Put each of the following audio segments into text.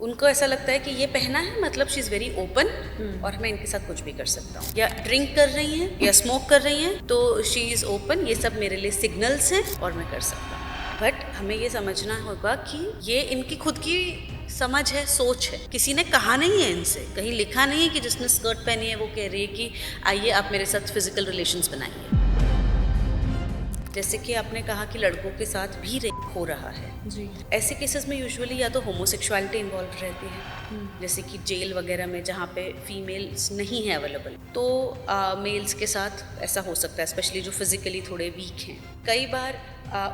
उनको ऐसा लगता है कि ये पहना है मतलब शी इज़ वेरी ओपन और मैं इनके साथ कुछ भी कर सकता हूँ। या ड्रिंक कर रही हैं या स्मोक कर रही हैं तो शी इज़ ओपन, ये सब मेरे लिए सिग्नल्स हैं और मैं कर सकता हूँ। बट हमें ये समझना होगा कि ये इनकी खुद की समझ है, सोच है, किसी ने कहा नहीं है इनसे, कहीं लिखा नहीं है कि जिसने स्कर्ट पहनी है वो कह रही है कि आइए आप मेरे साथ फिजिकल रिलेशंस बनाइए। जैसे कि आपने कहा कि लड़कों के साथ भी रेप हो रहा है जी। ऐसे केसेस में यूजुअली या तो होमोसेक्सुअलिटी इन्वॉल्व रहती है, जैसे कि जेल वगैरह में जहाँ पे फीमेल्स नहीं है अवेलेबल, तो मेल्स के साथ ऐसा हो सकता है, स्पेशली जो फिजिकली थोड़े वीक हैं। कई बार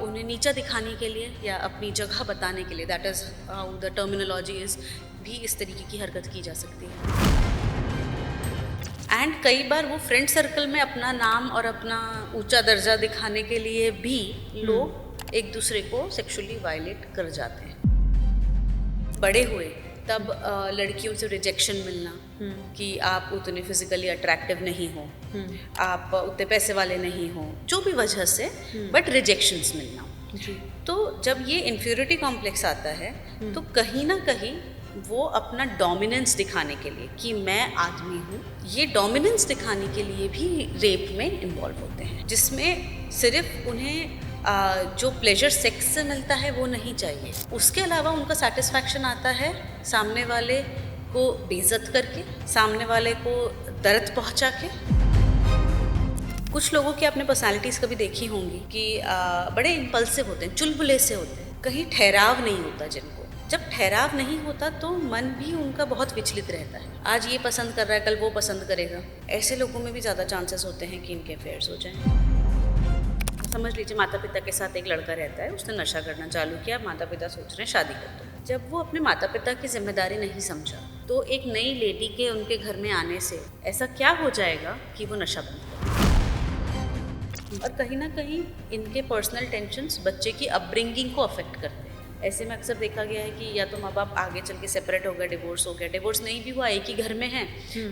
उन्हें नीचा दिखाने के लिए या अपनी जगह बताने के लिए, that is how the terminology is, भी इस तरीके की हरकत की जा सकती है। एंड कई बार वो फ्रेंड सर्कल में अपना नाम और अपना ऊंचा दर्जा दिखाने के लिए भी लोग एक दूसरे को सेक्सुअली वायलेट कर जाते हैं। बड़े हुए तब लड़कियों से रिजेक्शन मिलना कि आप उतने फिजिकली अट्रैक्टिव नहीं हो, आप उतने पैसे वाले नहीं हो, जो भी वजह से, बट रिजेक्शंस मिलना। जी। तो जब ये इन्फ्योरिटी कॉम्प्लेक्स आता है तो कहीं ना कहीं वो अपना डोमिनेंस दिखाने के लिए कि मैं आदमी हूँ, ये डोमिनेंस दिखाने के लिए भी रेप में इन्वॉल्व होते हैं, जिसमें सिर्फ उन्हें जो प्लेजर सेक्स से मिलता है वो नहीं चाहिए, उसके अलावा उनका सेटिस्फैक्शन आता है सामने वाले को बेइज्जत करके, सामने वाले को दर्द पहुंचा के। कुछ लोगों की आपने पर्सनालिटीज़ कभी देखी होंगी कि बड़े इम्पल्सिव होते हैं, चुलबुले से होते हैं, कहीं ठहराव नहीं होता जिनको। जब ठहराव नहीं होता तो मन भी उनका बहुत विचलित रहता है, आज ये पसंद कर रहा है कल वो पसंद करेगा। ऐसे लोगों में भी ज़्यादा चांसेस होते हैं कि इनके अफेयर्स हो जाएं। समझ लीजिए माता पिता के साथ एक लड़का रहता है, उसने नशा करना चालू किया, माता पिता सोच रहे हैं शादी कर दो। जब वो अपने माता पिता की जिम्मेदारी नहीं समझा तो एक नई लेडी के उनके घर में आने से ऐसा क्या हो जाएगा कि वो नशा बंद कर। और कहीं ना कहीं इनके पर्सनल टेंशन्स बच्चे की अपब्रिंगिंग को अफेक्ट करते हैं। ऐसे में अक्सर देखा गया है कि या तो माँ बाप आगे चल के सेपरेट हो गया, डिवोर्स हो गया, डिवोर्स नहीं भी हुआ, एक ही घर में है,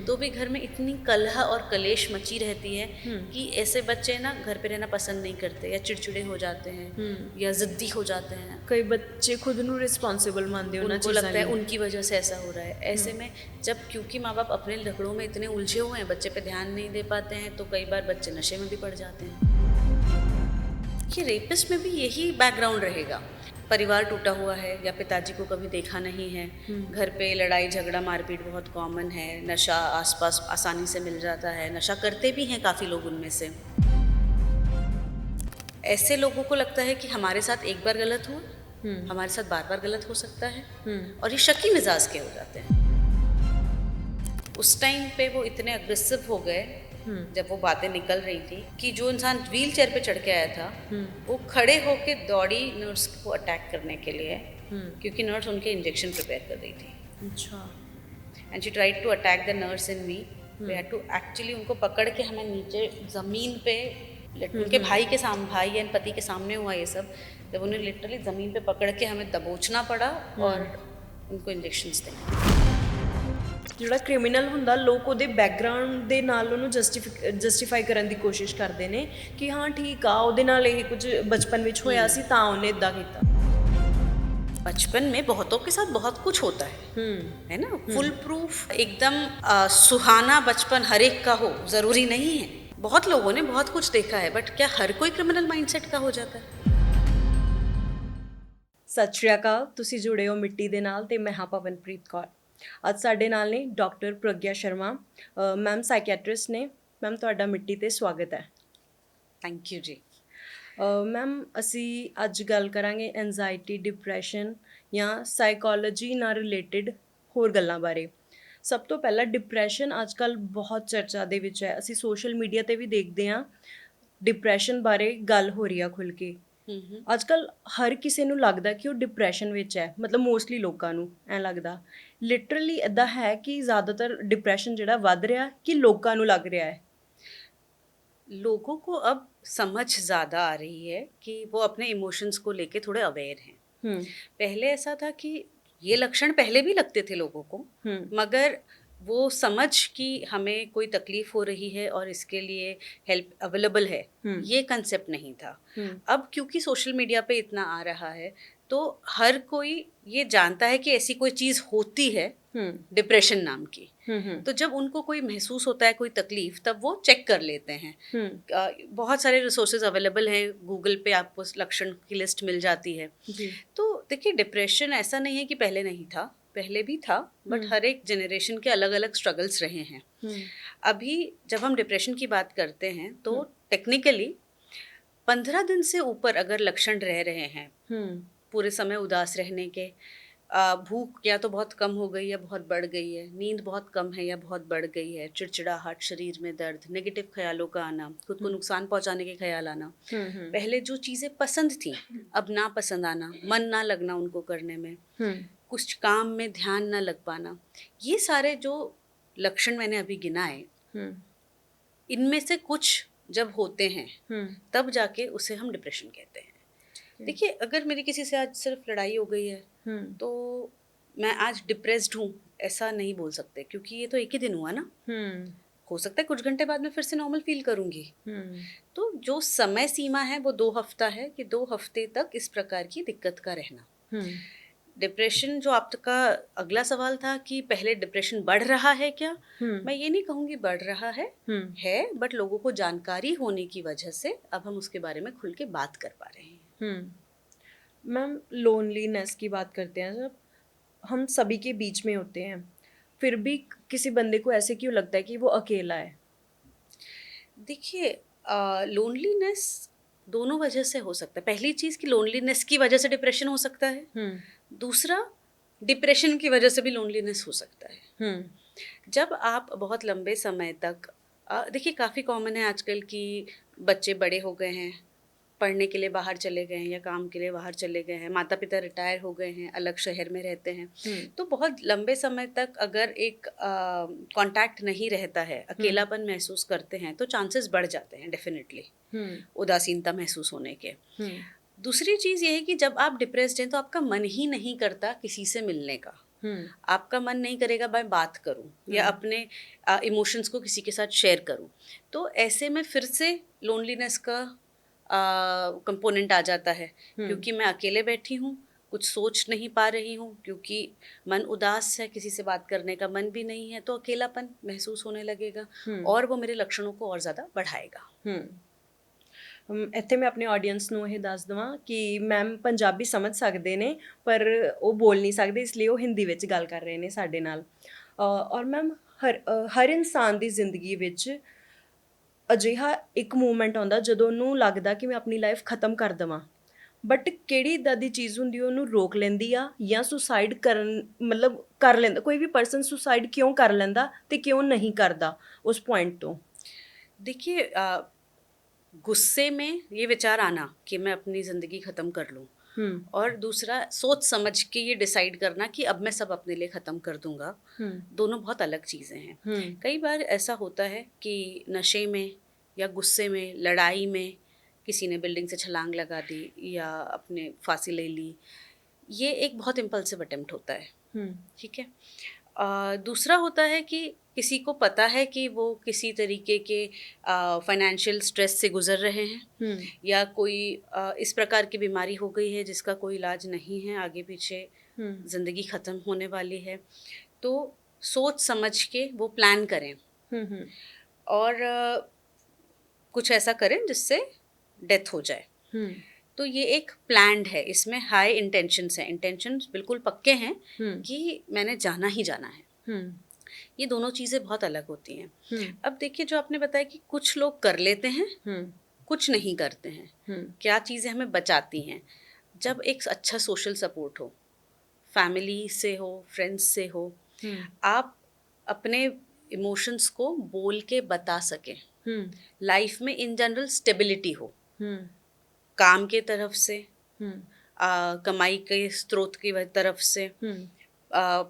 तो भी घर में इतनी कलह और कलेश मची रहती है कि ऐसे बच्चे ना घर पे रहना पसंद नहीं करते, या चिड़चिड़े हो जाते हैं या जिद्दी हो जाते हैं। कई बच्चे खुद ਨੂੰ रिस्पॉन्सिबल मानते हो, उनको लगता है उनकी वजह से ऐसा हो रहा है। ऐसे में जब क्योंकि माँ बाप अपने झगड़ों में इतने उलझे हुए हैं, बच्चे पे ध्यान नहीं दे पाते हैं, तो कई बार बच्चे नशे में भी पड़ जाते हैं। कि रेपिस्ट में भी यही बैकग्राउंड रहेगा, परिवार टूटा हुआ है या पिताजी को कभी देखा नहीं है, घर पे लड़ाई झगड़ा मारपीट बहुत कॉमन है, नशा आसपास आसानी से मिल जाता है, नशा करते भी हैं काफ़ी लोग उनमें से। ऐसे लोगों को लगता है कि हमारे साथ एक बार गलत हुआ, हमारे साथ बार बार गलत हो सकता है, और ये शकी मिजाज के हो जाते हैं। उस टाइम पे वो इतने अग्रेसिव हो गए जब वो बातें निकल रही थी कि जो इंसान व्हील चेयर पे चढ़ के आया था वो खड़े होके दौड़ी नर्स को अटैक करने के लिए, क्योंकि नर्स उनके इंजेक्शन प्रिपेयर कर रही थी। अच्छा। And she tried to attack the nurse in me. We had to actually उनको पकड़ के हमें नीचे ज़मीन पे, उनके भाई के सामने, भाई एंड पति के सामने हुआ ये सब, जब उन्हें लिटरली ज़मीन पे पकड़ के हमें दबोचना पड़ा और उनको इंजेक्शंस देने। ਜਿਹੜਾ ਕ੍ਰਿਮੀਨਲ ਹੁੰਦਾ ਲੋਕ ਉਹਦੇ ਬੈਕਗ੍ਰਾਉਂਡ ਦੇ ਨਾਲ ਉਹਨੂੰ ਜਸਟੀਫਾਈ ਕਰਨ ਦੀ ਕੋਸ਼ਿਸ਼ ਕਰਦੇ ਨੇ ਕਿ ਹਾਂ ਠੀਕ ਆ ਉਹਦੇ ਨਾਲ ਇਹ ਕੁਝ ਬਚਪਨ ਵਿੱਚ ਹੋਇਆ ਸੀ ਤਾਂ ਉਹਨੇ ਇਦਾਂ ਕੀਤਾ। बचपन में बहुतों के साथ बहुत कुछ होता है ना, फुल प्रूफ एकदम सुहाना बचपन हर एक का हो जरूरी नहीं है। बहुत लोगों ने बहुत कुछ देखा है, बट क्या हर कोई क्रिमिनल माइंडसेट का हो जाता है? ਸਤਿ ਸ਼੍ਰੀ ਅਕਾਲ, ਤੁਸੀਂ ਜੁੜੇ ਹੋ ਮਿੱਟੀ ਦੇ ਨਾਲ ਤੇ ਮੈਂ ਹਾਂ ਪਵਨਪ੍ਰੀਤ ਕੌਰ। ਅੱਜ ਸਾਡੇ ਨਾਲ ਨੇ ਡਾਕਟਰ ਪ੍ਰਗਿਆ ਸ਼ਰਮਾ, ਮੈਮ ਸਾਈਕੈਟਰਿਸਟ ਨੇ। ਮੈਮ ਤੁਹਾਡਾ ਮਿੱਟੀ 'ਤੇ ਸਵਾਗਤ ਹੈ। ਥੈਂਕ ਯੂ ਜੀ। ਮੈਮ ਅਸੀਂ ਅੱਜ ਗੱਲ ਕਰਾਂਗੇ ਐਨਜ਼ਾਈਟੀ, ਡਿਪਰੈਸ਼ਨ ਜਾਂ ਸਾਈਕੋਲੋਜੀ ਨਾਲ ਰਿਲੇਟਡ ਹੋਰ ਗੱਲਾਂ ਬਾਰੇ। ਸਭ ਤੋਂ ਪਹਿਲਾਂ ਡਿਪਰੈਸ਼ਨ ਅੱਜ ਕੱਲ੍ਹ ਬਹੁਤ ਚਰਚਾ ਦੇ ਵਿੱਚ ਹੈ। ਅਸੀਂ ਸੋਸ਼ਲ ਮੀਡੀਆ 'ਤੇ ਵੀ ਦੇਖਦੇ ਹਾਂ ਡਿਪਰੈਸ਼ਨ ਬਾਰੇ ਗੱਲ ਹੋ ਰਹੀ ਆ ਖੁੱਲ੍ਹ ਕੇ। ਅੱਜ ਕੱਲ੍ਹ ਹਰ ਕਿਸੇ ਨੂੰ ਲੱਗਦਾ ਕਿ ਉਹ ਡਿਪਰੈਸ਼ਨ ਵਿੱਚ ਹੈ, ਮਤਲਬ ਮੋਸਟਲੀ ਲੋਕਾਂ ਨੂੰ ਐਂ ਲੱਗਦਾ। ਲਿਟਰਲੀ ਇੱਦਾਂ ਹੈ ਕਿ ਜ਼ਿਆਦਾਤਰ डिप्रेशन ਜਿਹੜਾ ਵੱਧ ਰਿਹਾ कि ਲੋਕਾਂ ਨੂੰ ਲੱਗ ਰਿਹਾ है? लोगों को अब समझ ज़्यादा आ रही है कि वो अपने इमोशंस को लेके थोड़े अवेयर हैं। पहले ऐसा था कि ये लक्षण पहले भी लगते थे लोगों को, मगर वो समझ कि हमें कोई तकलीफ हो रही है और इसके लिए हेल्प अवेलेबल है, ये कंसेप्ट नहीं था। अब क्योंकि सोशल मीडिया पे इतना आ रहा है तो हर कोई ये जानता है कि ऐसी कोई चीज़ होती है डिप्रेशन नाम की। तो जब उनको कोई महसूस होता है कोई तकलीफ, तब वो चेक कर लेते हैं। बहुत सारे रिसोर्सेज अवेलेबल हैं, गूगल पे आपको लक्षण की लिस्ट मिल जाती है। जी। तो देखिए, डिप्रेशन ऐसा नहीं है कि पहले नहीं था, पहले भी था, बट हर एक जनरेशन के अलग अलग स्ट्रगल्स रहे हैं। अभी जब हम डिप्रेशन की बात करते हैं तो टेक्निकली 15 दिन से ऊपर अगर लक्षण रह रहे हैं पूरे समय उदास रहने के, भूख या तो बहुत कम हो गई या बहुत बढ़ गई है, नींद बहुत कम है या बहुत बढ़ गई है, चिड़चिड़ाहट, शरीर में दर्द, नेगेटिव ख्यालों का आना, खुद को नुकसान पहुंचाने के ख्याल आना, पहले जो चीज़ें पसंद थी अब ना पसंद आना, मन ना लगना उनको करने में, कुछ काम में ध्यान ना लग पाना, ये सारे जो लक्षण मैंने अभी गिनाए, इनमें से कुछ जब होते हैं तब जाके उसे हम डिप्रेशन कहते हैं। देखिए, अगर मेरी किसी से आज सिर्फ लड़ाई हो गई है तो मैं आज डिप्रेस्ड हूँ ऐसा नहीं बोल सकते, क्योंकि ये तो एक ही दिन हुआ ना। हो सकता है कुछ घंटे बाद में फिर से नॉर्मल फील करूँगी। तो जो समय सीमा है वो 2 हफ्ता है कि 2 हफ्ते तक इस प्रकार की दिक्कत का रहना। डिप्रेशन, जो आपका अगला सवाल था कि पहले डिप्रेशन बढ़ रहा है क्या, मैं ये नहीं कहूँगी बढ़ रहा है, बट लोगों को जानकारी होने की वजह से अब हम उसके बारे में खुल के बात कर पा रहे हैं। मैम, लोनलीनेस की बात करते हैं, जब हम सभी के बीच में होते हैं फिर भी किसी बंदे को ऐसे क्यों लगता है कि वो अकेला है? देखिए, लोनलीनेस दोनों वजह से हो सकता है। पहली चीज़ कि लोनलीनेस की वजह से डिप्रेशन हो सकता है। दूसरा, डिप्रेशन की वजह से भी लोनलीनेस हो सकता है। जब आप बहुत लंबे समय तक, देखिए काफ़ी कॉमन है आजकल कि बच्चे बड़े हो गए हैं, पढ़ने के लिए बाहर चले गए हैं या काम के लिए बाहर चले गए हैं, माता पिता रिटायर हो गए हैं, अलग शहर में रहते हैं, तो बहुत लंबे समय तक अगर एक कांटेक्ट नहीं रहता है, अकेलापन महसूस करते हैं, तो चांसेस बढ़ जाते हैं डेफिनेटली उदासीनता महसूस होने के। दूसरी चीज़ ये है कि जब आप डिप्रेस्ड हैं तो आपका मन ही नहीं करता किसी से मिलने का। आपका मन नहीं करेगा मैं बात करूं या अपने इमोशंस को किसी के साथ शेयर करूं। तो ऐसे में फिर से लोनलीनेस का कंपोनेंट आ जाता है, क्योंकि मैं अकेले बैठी हूँ, कुछ सोच नहीं पा रही हूँ, क्योंकि मन उदास है, किसी से बात करने का मन भी नहीं है, तो अकेलापन महसूस होने लगेगा और वो मेरे लक्षणों को और ज़्यादा बढ़ाएगा। ਇੱਥੇ ਮੈਂ ਆਪਣੇ ਆਡੀਅנס ਨੂੰ ਇਹ ਦੱਸ ਦਵਾਂ ਕਿ ਮੈਮ ਪੰਜਾਬੀ ਸਮਝ ਸਕਦੇ ਨੇ ਪਰ ਉਹ ਬੋਲ ਨਹੀਂ ਸਕਦੇ, ਇਸ ਲਈ ਉਹ ਹਿੰਦੀ ਵਿੱਚ ਗੱਲ ਕਰ ਰਹੇ ਨੇ ਸਾਡੇ ਨਾਲ। ਔਰ ਮੈਮ ਹਰ ਇਨਸਾਨ ਦੀ ਜ਼ਿੰਦਗੀ ਵਿੱਚ ਅਜਿਹਾ ਇੱਕ ਮੂਮੈਂਟ ਆਉਂਦਾ ਜਦੋਂ ਉਹਨੂੰ ਲੱਗਦਾ ਕਿ ਮੈਂ ਆਪਣੀ ਲਾਈਫ ਖਤਮ ਕਰ ਦੇਵਾਂ, ਬਟ ਕਿਹੜੀ ਇੱਦਾਂ ਦੀ ਚੀਜ਼ ਹੁੰਦੀ ਉਹਨੂੰ ਰੋਕ ਲੈਂਦੀ ਆ ਜਾਂ ਸੁਸਾਈਡ ਕਰਨ, ਮਤਲਬ ਕਰ ਲੈਂਦਾ ਕੋਈ ਵੀ ਪਰਸਨ ਸੁਸਾਈਡ ਕਿਉਂ ਕਰ ਲੈਂਦਾ ਅਤੇ ਕਿਉਂ ਨਹੀਂ ਕਰਦਾ ਉਸ ਪੁਆਇੰਟ ਤੋਂ? देखिए, गुस्से में ये विचार आना कि मैं अपनी ज़िंदगी ख़त्म कर लूँ, और दूसरा सोच समझ के ये डिसाइड करना कि अब मैं सब अपने लिए ख़त्म कर दूँगा, दोनों बहुत अलग चीज़ें हैं। कई बार ऐसा होता है कि नशे में या गुस्से में, लड़ाई में किसी ने बिल्डिंग से छलांग लगा दी या अपने फांसी ले ली, ये एक बहुत इम्पल्सिव अटेम्प्ट होता है। ठीक है। दूसरा होता है कि किसी को पता है कि वो किसी तरीके के फाइनेंशियल स्ट्रेस से गुजर रहे हैं, या कोई इस प्रकार की बीमारी हो गई है जिसका कोई इलाज नहीं है, आगे पीछे ज़िंदगी ख़त्म होने वाली है, तो सोच समझ के वो प्लान करें और कुछ ऐसा करें जिससे डेथ हो जाए। तो ये एक प्लान्ड है, इसमें हाई इंटेंशंस हैं, इंटेंशंस बिल्कुल पक्के हैं कि मैंने जाना ही जाना है। ये दोनों चीज़ें बहुत अलग होती हैं। अब देखिए, जो आपने बताया कि कुछ लोग कर लेते हैं, कुछ नहीं करते हैं, क्या चीज़ें हमें बचाती हैं? जब एक अच्छा सोशल सपोर्ट हो, फैमिली से हो, फ्रेंड्स से हो, आप अपने इमोशंस को बोल के बता सकें, लाइफ में इन जनरल स्टेबिलिटी हो, काम के तरफ से, कमाई के स्रोत की तरफ से,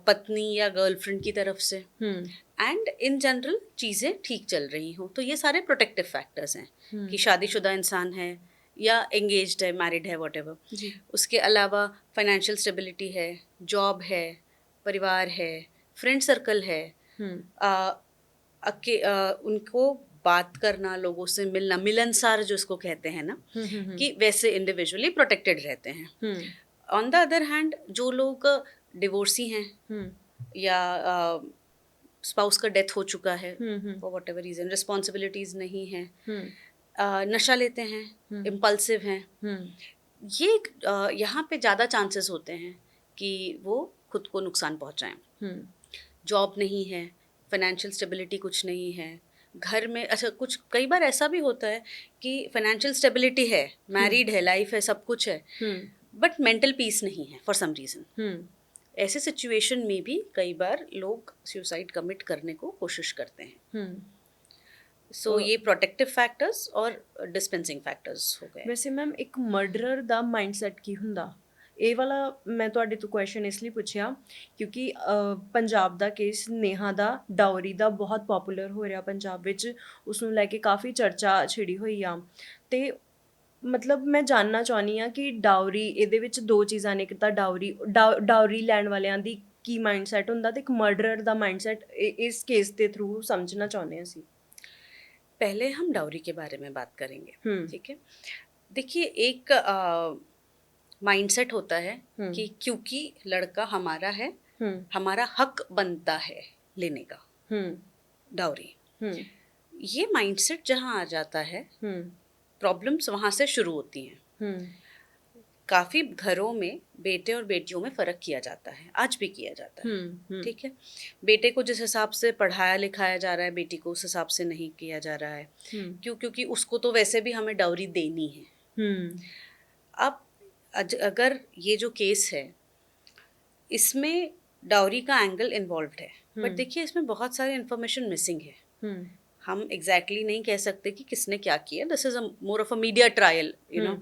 पत्नी या गर्लफ्रेंड की तरफ से, एंड इन जनरल चीज़ें ठीक चल रही हों, तो ये सारे प्रोटेक्टिव फैक्टर्स हैं कि शादीशुदा इंसान है या एंगेज्ड है, मैरिड है, व्हाटएवर। उसके अलावा फाइनेंशियल स्टेबिलिटी है, जॉब है, परिवार है, फ्रेंड सर्कल है, उनको बात करना, लोगों से मिलना, मिलनसार जो इसको कहते हैं ना, कि वैसे इंडिविजुअली प्रोटेक्टेड रहते हैं। ऑन द अदर हैंड जो लोग डिवोर्सी हैं या स्पाउस का डेथ हो चुका है for what ever reason, responsibilities नहीं है, नशा लेते हैं, इम्पल्सिव हैं, ये यहाँ पे ज़्यादा चांसेस होते हैं कि वो खुद को नुकसान पहुँचाएं। जॉब नहीं है, फाइनेंशियल स्टेबिलिटी कुछ नहीं है, घर में अच्छा कुछ कई बार ऐसा भी होता है कि फाइनेंशियल स्टेबिलिटी है, मैरिड है, लाइफ है, सब कुछ है, बट मेंटल पीस नहीं है फॉर सम रीज़न। ऐसे सिचुएशन में भी कई बार लोग सुसाइड कमिट करने को कोशिश करते हैं। सो ये प्रोटेक्टिव फैक्टर्स और डिस्पेंसिंग फैक्टर्स हो गए। ਵੈਸੇ ਮੈਮ ਇੱਕ ਮਰਡਰਰ ਦਾ ਮਾਈਂਡਸੈਟ ਕੀ ਹੁੰਦਾ? ਇਹ ਵਾਲਾ ਮੈਂ ਤੁਹਾਡੇ ਤੋਂ ਕੁਐਸਚਨ ਇਸ ਲਈ ਪੁੱਛਿਆ ਕਿਉਂਕਿ ਪੰਜਾਬ ਦਾ ਕੇਸ ਨੇਹਾ ਦਾ ਡਾਊਰੀ ਦਾ ਬਹੁਤ ਪੋਪੂਲਰ ਹੋ ਰਿਹਾ ਪੰਜਾਬ ਵਿੱਚ, ਉਸ ਨੂੰ ਲੈ ਕੇ ਕਾਫੀ ਚਰਚਾ ਛਿੜੀ ਹੋਈ ਆ। ਤੇ ਮਤਲਬ ਮੈਂ ਜਾਣਨਾ ਚਾਹੁੰਦੀ ਹਾਂ ਕਿ ਡਾਊਰੀ, ਇਹਦੇ ਵਿੱਚ ਦੋ ਚੀਜ਼ਾਂ ਨੇ, ਇੱਕ ਤਾਂ ਡਾਊਰੀ ਲੈਣ ਵਾਲਿਆਂ ਦੀ ਕੀ ਮਾਈਂਡਸੈਟ ਹੁੰਦਾ ਤੇ ਇੱਕ ਮਰਡਰਰ ਦਾ माइंडसेट ਇਸ ਕੇਸ ਦੇ ਥਰੂ ਸਮਝਣਾ ਚਾਹੁੰਦੇ ਹਾਂ ਅਸੀਂ। पहले हम डाउरी के बारे में बात करेंगे, ठीक है। देखिए एक माइंडसेट होता है कि क्योंकि लड़का हमारा है, हमारा हक बनता है लेने का डाउरी। ये माइंडसेट जहाँ आ जाता है, प्रॉब्लम्स वहाँ से शुरू होती हैं। काफ़ी घरों में बेटे और बेटियों में फ़र्क किया जाता है, आज भी किया जाता है, ठीक है। बेटे को जिस हिसाब से पढ़ाया लिखाया जा रहा है, बेटी को उस हिसाब से नहीं किया जा रहा है। क्यों? क्योंकि उसको तो वैसे भी हमें डाउरी देनी है। अब अगर ये जो केस है, इसमें डाउरी का एंगल इन्वॉल्व्ड है, बट देखिए इसमें बहुत सारी इन्फॉर्मेशन मिसिंग है। हम एग्जैक्टली नहीं कह सकते कि किसने क्या किया। This is more of a media trial, you know.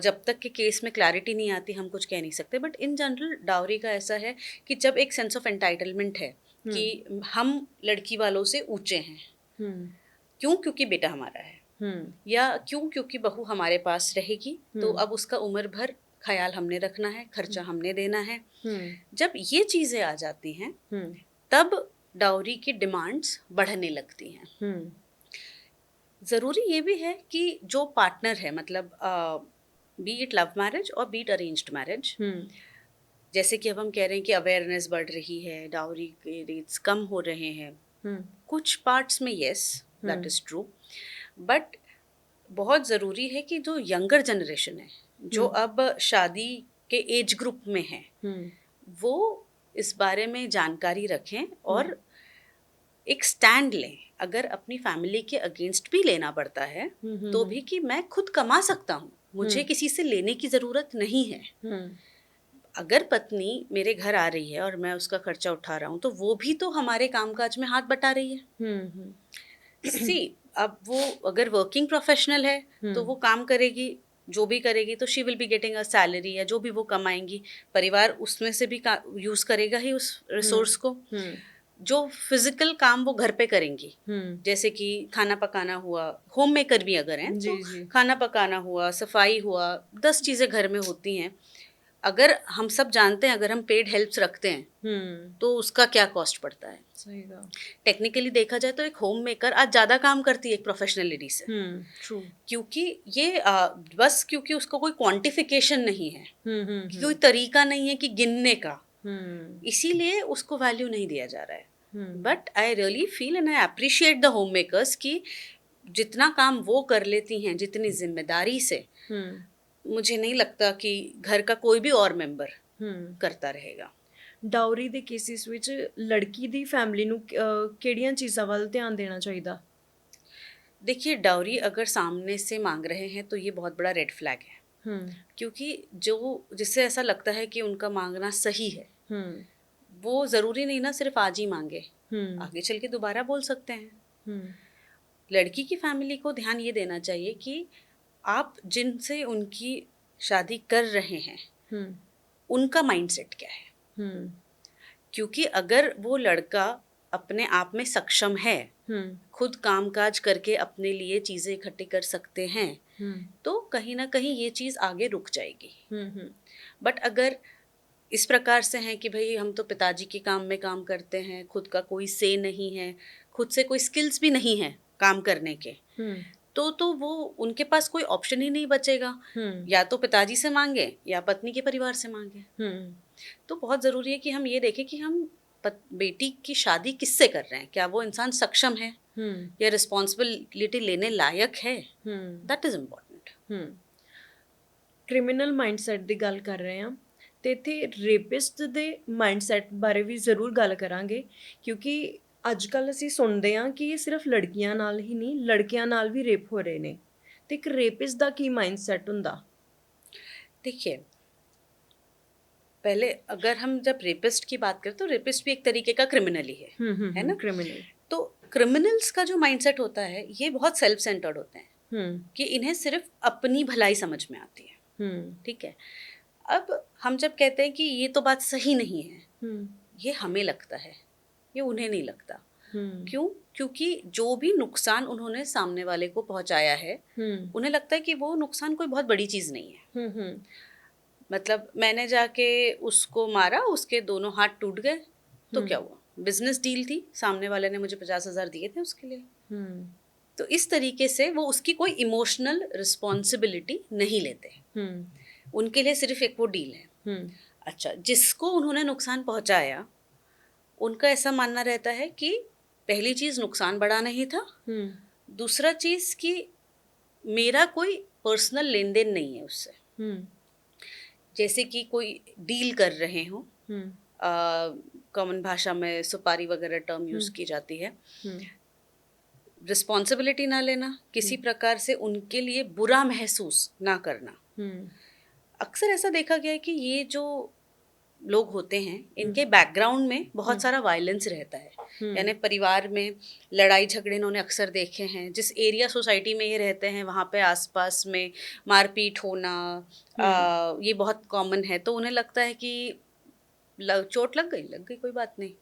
जब तक कि केस में क्लैरिटी नहीं आती हम कुछ कह नहीं सकते, बट इन जनरल डाउरी का ऐसा है कि जब एक सेंस ऑफ एंटाइटलमेंट है कि हम लड़की वालों से ऊंचे हैं, क्यों? क्योंकि बेटा हमारा है, या क्यों? क्योंकि बहू हमारे पास रहेगी, तो अब उसका उम्र भर ख्याल हमने रखना है, खर्चा हमने देना है। जब ये चीज़ें आ जाती हैं तब डाउरी की डिमांड्स बढ़ने लगती हैं। ज़रूरी ये भी है कि जो पार्टनर है, मतलब बी इट लव मैरिज और बी इट अरेंज्ड मैरिज, जैसे कि अब हम कह रहे हैं कि अवेयरनेस बढ़ रही है, डाउरी के रेट्स कम हो रहे हैं, कुछ पार्ट्स में yes that is true, but बहुत ज़रूरी है कि जो यंगर जनरेशन है, जो अब शादी के एज ग्रुप में है, वो इस बारे में जानकारी रखें और एक स्टैंड लें। अगर अपनी फैमिली के अगेंस्ट भी लेना पड़ता है तो भी कि मैं खुद कमा सकता हूँ, मुझे किसी से लेने की ज़रूरत नहीं है। अगर पत्नी मेरे घर आ रही है और मैं उसका खर्चा उठा रहा हूँ तो वो भी तो हमारे कामकाज में हाथ बटा रही है। सी, अब वो अगर वर्किंग प्रोफेशनल है तो वो काम करेगी, जो भी करेगी तो she will be getting a salary, या जो भी वो कमाएंगी परिवार उसमें से भी यूज़ करेगा ही उस रिसोर्स को। जो फिजिकल काम वो घर पे करेंगी, जैसे कि खाना पकाना हुआ, होम मेकर भी अगर हैं तो खाना पकाना हुआ, सफाई हुआ, 10 चीज़ें घर में होती हैं। अगर हम सब जानते हैं, अगर हम पेड हेल्प्स रखते हैं तो उसका क्या कॉस्ट पड़ता है। सही कहा। टेक्निकली देखा जाए तो एक होम मेकर आज ज़्यादा काम करती है एक प्रोफेशनल लेडी से, ट्रू। क्योंकि ये बस क्योंकि उसका कोई क्वांटिफिकेशन नहीं है, कोई तरीका नहीं है कि गिनने का, इसीलिए उसको वैल्यू नहीं दिया जा रहा है। But I really feel and I appreciate the home makers कि जितना काम वो कर लेती हैं, जितनी जिम्मेदारी से, मुझे नहीं लगता कि घर का कोई भी और मेंबर करता रहेगा। ਡਾਊਰੀ ਦੇ ਕੇਸਿਸ ਵਿੱਚ ਲੜਕੀ ਦੀ ਫੈਮਿਲੀ ਨੂੰ ਕਿਹੜੀਆਂ ਚੀਜ਼ਾਂ ਵੱਲ ਧਿਆਨ ਦੇਣਾ ਚਾਹੀਦਾ? देखिए डाउरी अगर सामने से मांग रहे हैं तो ये बहुत बड़ा रेड फ्लैग है, क्योंकि जो जिससे ऐसा लगता है कि उनका मांगना सही है, वो ज़रूरी नहीं ना सिर्फ आज ही मांगे, आगे चल के दोबारा बोल सकते हैं। लड़की की फैमिली को ध्यान ये देना चाहिए कि आप जिनसे उनकी शादी कर रहे हैं उनका माइंडसेट क्या है। क्योंकि अगर वो लड़का अपने आप में सक्षम है, खुद कामकाज करके अपने लिए चीज़ें इकट्ठी कर सकते हैं, तो कहीं ना कहीं ये चीज़ आगे रुक जाएगी। बट अगर इस प्रकार से हैं कि भाई हम तो पिताजी के काम में काम करते हैं, खुद का कोई से नहीं है, खुद से कोई स्किल्स भी नहीं है काम करने के, तो वो उनके पास कोई ऑप्शन ही नहीं बचेगा, या तो पिताजी से मांगे या पत्नी के परिवार से मांगे। तो बहुत ज़रूरी है कि हम ये देखें कि हम बेटी की शादी किससे कर रहे हैं, क्या वो इंसान सक्षम है या रिस्पॉन्सिबिलिटी लेने लायक है, that is important. Criminal mindset ਦੀ ਗੱਲ ਕਰ ਰਹੇ ਹਾਂ ਤੇ ਇੱਥੇ ਰੇਪਿਸਟ ਦੇ ਮਾਈਂਡਸੈਟ ਬਾਰੇ ਵੀ ਜ਼ਰੂਰ ਗੱਲ ਕਰਾਂਗੇ, ਕਿਉਂਕਿ ਅੱਜ ਕੱਲ੍ਹ ਅਸੀਂ ਸੁਣਦੇ ਹਾਂ ਕਿ ਇਹ ਸਿਰਫ ਲੜਕੀਆਂ ਨਾਲ ਹੀ ਨਹੀਂ, ਲੜਕਿਆਂ ਨਾਲ ਵੀ ਰੇਪ ਹੋ ਰਹੇ ਨੇ। ਤੇ ਇੱਕ ਰੇਪਿਸਟ ਦਾ ਕੀ ਮਾਈਂਡਸੈਟ ਹੁੰਦਾ? देखिए, पहले अगर हम जब रेपिस्ट की बात करें तो रेपिस्ट भी एक तरीके का क्रिमिनल ही है ना। क्रिमिनल। तो क्रिमिनल्स का जो माइंडसेट होता है ये बहुत सेल्फ सेंटर्ड होते हैं कि इन्हें सिर्फ अपनी भलाई समझ में आती है, ठीक है। अब हम जब कहते हैं कि ये तो बात सही नहीं है, ये हमें लगता है, ये उन्हें नहीं लगता। क्यों? क्योंकि जो भी नुकसान उन्होंने सामने वाले को पहुंचाया है, उन्हें लगता है कि वो नुकसान कोई बहुत बड़ी चीज़ नहीं है। मतलब मैंने जाके उसको मारा, उसके दोनों हाथ टूट गए, तो क्या हुआ? बिजनेस डील थी, सामने वाले ने मुझे 50,000 दिए थे उसके लिए। तो इस तरीके से वो उसकी कोई इमोशनल रिस्पॉन्सिबिलिटी नहीं लेते, उनके लिए सिर्फ एक वो डील है। अच्छा, जिसको उन्होंने नुकसान पहुंचाया, उनका ऐसा मानना रहता है कि पहली चीज़ नुकसान बड़ा नहीं था, दूसरा चीज़ कि मेरा कोई पर्सनल लेन देन नहीं है उससे। जैसे कि कोई डील कर रहे हो, कॉमन भाषा में सुपारी वगैरह टर्म यूज़ की जाती है। रिस्पॉन्सिबिलिटी ना लेना, किसी प्रकार से उनके लिए बुरा महसूस ना करना। अक्सर ऐसा देखा गया है कि ये जो लोग होते हैं, इनके बैकग्राउंड में बहुत सारा वायलेंस रहता है, यानी परिवार में लड़ाई झगड़े इन्होंने अक्सर देखे हैं। जिस एरिया सोसाइटी में ये रहते हैं वहाँ पे आसपास में मारपीट होना ये बहुत कॉमन है, तो उन्हें लगता है कि चोट लग गई कोई बात नहीं।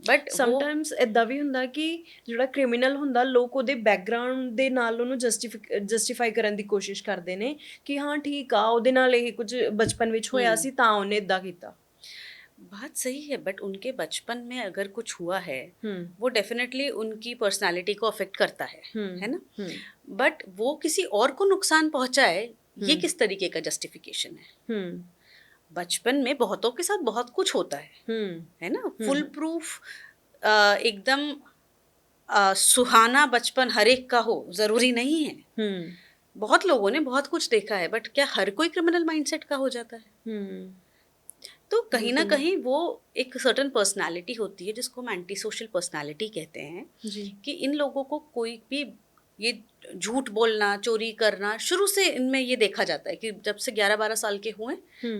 बट ਸਮਟਾਈਮਸ ਇਦਾਂ ਵੀ ਹੁੰਦਾ ਕਿ ਜਿਹੜਾ ਕ੍ਰਿਮੀਨਲ ਹੁੰਦਾ, ਲੋਕ ਉਹਦੇ ਬੈਕਗ੍ਰਾਉਂਡ ਦੇ ਨਾਲ ਉਹਨੂੰ ਜਸਟੀਫਾਈ ਕਰਨ ਦੀ ਕੋਸ਼ਿਸ਼ ਕਰਦੇ ਨੇ ਕਿ ਹਾਂ ਠੀਕ ਆ, ਉਹਦੇ ਨਾਲ ਇਹ ਕੁਝ ਬਚਪਨ ਵਿੱਚ ਹੋਇਆ ਸੀ ਤਾਂ ਉਹਨੇ ਇਦਾਂ ਕੀਤਾ। बात सही है, बट उनके बचपन में अगर कुछ हुआ है वो डेफिनेटली उनकी पर्सनालिटी को अफेक्ट करता है ना। बट वो किसी और को नुकसान पहुंचाए, ये किस तरीके का जस्टिफिकेशन है? बचपन में बहुतों के साथ बहुत कुछ होता है ना। फुल प्रूफ एकदम सुहाना बचपन हर एक का हो जरूरी नहीं है। बहुत लोगों ने बहुत कुछ देखा है, बट क्या हर कोई क्रिमिनल माइंडसेट का हो जाता है? तो कहीं ना कहीं वो एक सर्टन पर्सनालिटी होती है जिसको हम एंटी सोशल पर्सनालिटी कहते हैं कि इन लोगों को कोई भी ये झूठ बोलना, चोरी करना, शुरू से इनमें ये देखा जाता है कि जब से 11-12 साल के हुए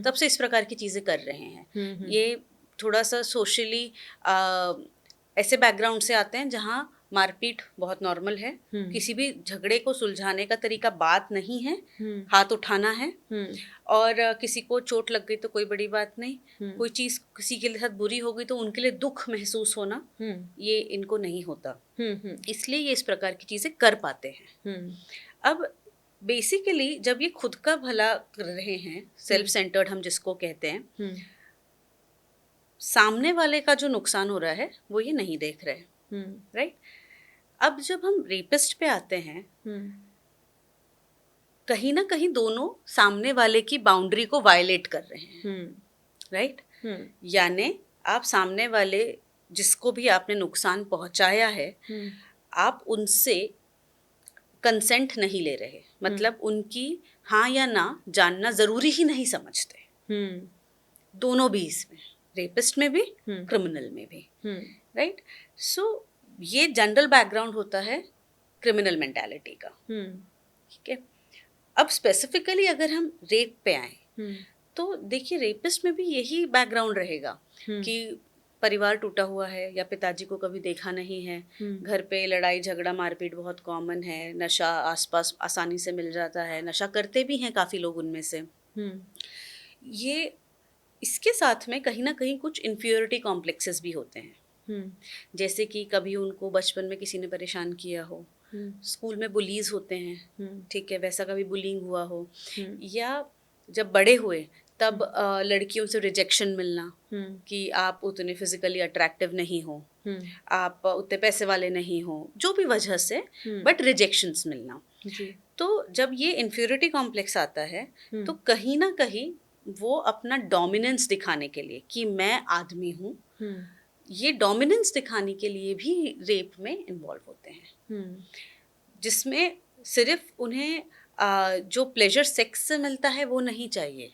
तब से इस प्रकार की चीज़ें कर रहे हैं। ये थोड़ा सा सोशली ऐसे बैकग्राउंड से आते हैं जहाँ मारपीट बहुत नॉर्मल है, किसी भी झगड़े को सुलझाने का तरीका बात नहीं है, हाथ उठाना है, और किसी को चोट लग गई तो कोई बड़ी बात नहीं, कोई चीज़ किसी के साथ बुरी हो गई तो उनके लिए दुख महसूस होना, ये इनको नहीं होता, इसलिए ये इस प्रकार की चीज़ें कर पाते हैं। अब बेसिकली जब ये खुद का भला कर रहे हैं, सेल्फ सेंटर्ड हम जिसको कहते हैं, सामने वाले का जो नुकसान हो रहा है वो ये नहीं देख रहे, राइट। अब जब हम रेपिस्ट पे आते हैं, कहीं ना कहीं दोनों सामने वाले की बाउंड्री को वायलेट कर रहे हैं, राइट। यानी आप सामने वाले जिसको भी आपने नुकसान पहुंचाया है, आप उनसे कंसेंट नहीं ले रहे, मतलब उनकी हाँ या ना जानना जरूरी ही नहीं समझते। दोनों भी, इसमें रेपिस्ट में भी क्रिमिनल में भी, राइट। सो ये जनरल बैकग्राउंड होता है क्रिमिनल मेंटालिटी का, ठीक है। अब स्पेसिफिकली अगर हम रेप पे आए तो देखिए रेपिस्ट में भी यही बैकग्राउंड रहेगा कि परिवार टूटा हुआ है या पिताजी को कभी देखा नहीं है, घर पे लड़ाई झगड़ा मारपीट बहुत कॉमन है, नशा आसपास आसानी से मिल जाता है, नशा करते भी हैं काफ़ी लोग उनमें से। ये इसके साथ में कहीं ना कहीं कुछ इन्फीरियरिटी कॉम्प्लेक्सेस भी होते हैं, जैसे कि कभी उनको बचपन में किसी ने परेशान किया हो, स्कूल में बुलीज होते हैं, ठीक है, वैसा कभी बुलिंग हुआ हो, या जब बड़े हुए तब लड़कियों से रिजेक्शन मिलना कि आप उतने फिजिकली अट्रैक्टिव नहीं हो, आप उतने पैसे वाले नहीं हो, जो भी वजह से, बट रिजेक्शंस मिलना। जी। तो जब ये इन्फ्योरिटी कॉम्प्लेक्स आता है तो कहीं ना कहीं वो अपना डोमिनेंस दिखाने के लिए कि मैं आदमी हूँ, ये डोमिनेंस दिखाने के लिए भी रेप में इन्वॉल्व होते हैं, जिसमें सिर्फ उन्हें जो प्लेजर सेक्स से मिलता है वो नहीं चाहिए,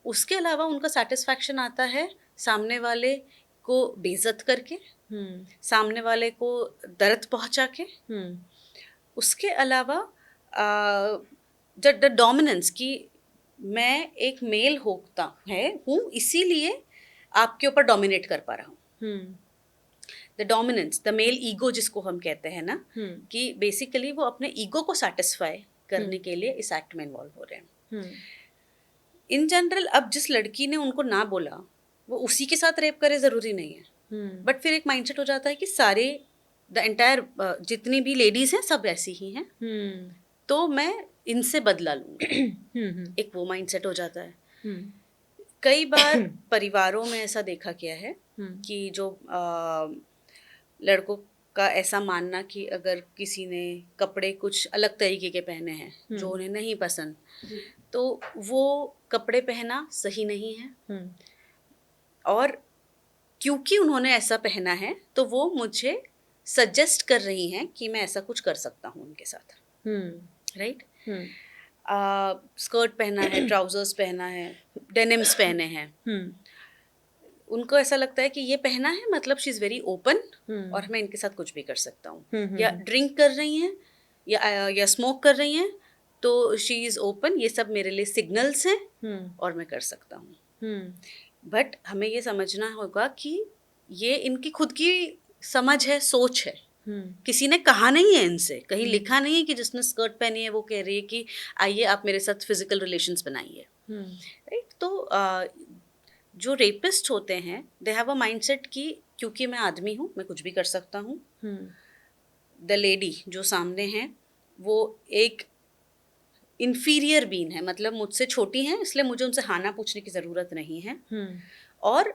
उसके अलावा उनका सेटिस्फैक्शन आता है सामने वाले को बेइज्जत करके, सामने वाले को दर्द पहुंचा के, उसके अलावा द डोमिनेंस कि मैं एक मेल होता हूँ इसीलिए आपके ऊपर डोमिनेट कर पा रहा हूँ। The dominance, the male ego जिसको हम कहते हैं ना, कि बेसिकली वो अपने ईगो को सेटिस्फाई करने के लिए इस एक्ट में इन्वॉल्व हो रहे हैं। इन जनरल अब जिस लड़की ने उनको ना बोला वो उसी के साथ रेप करे जरूरी नहीं है, बट फिर एक माइंडसेट हो जाता है कि सारे द एंटायर जितनी भी लेडीज हैं सब ऐसी ही हैं, तो मैं इनसे बदला लूंगा। एक वो माइंडसेट हो जाता है। कई बार परिवारों में ऐसा देखा गया है कि जो लड़कों का ऐसा मानना कि अगर किसी ने कपड़े कुछ अलग तरीके के पहने हैं जो उन्हें नहीं पसंद, तो वो कपड़े पहना सही नहीं है, और क्योंकि उन्होंने ऐसा पहना है तो वो मुझे सजेस्ट कर रही हैं कि मैं ऐसा कुछ कर सकता हूँ उनके साथ, राइट? स्कर्ट पहना है, ट्राउजर्स पहना है, डेनिम्स पहने हैं, उनको ऐसा लगता है कि ये पहना है मतलब शी इज़ वेरी ओपन और मैं इनके साथ कुछ भी कर सकता हूँ। या ड्रिंक कर रही हैं या स्मोक कर रही हैं तो शी इज़ ओपन, ये सब मेरे लिए सिग्नल्स हैं और मैं कर सकता हूँ। बट हमें ये समझना होगा कि ये इनकी खुद की समझ है, सोच है, किसी ने कहा नहीं है इनसे, कहीं लिखा नहीं है कि जिसने स्कर्ट पहनी है वो कह रही है कि आइए आप मेरे साथ फिजिकल रिलेशंस बनाइए, राइट? तो जो रेपिस्ट होते हैं दे हैव अ माइंडसेट कि क्योंकि मैं आदमी हूँ मैं कुछ भी कर सकता हूँ। द लेडी जो सामने है वो एक इन्फीरियर बीन है, मतलब मुझसे छोटी हैं इसलिए मुझे उनसे हाँ ना पूछने की ज़रूरत नहीं है, और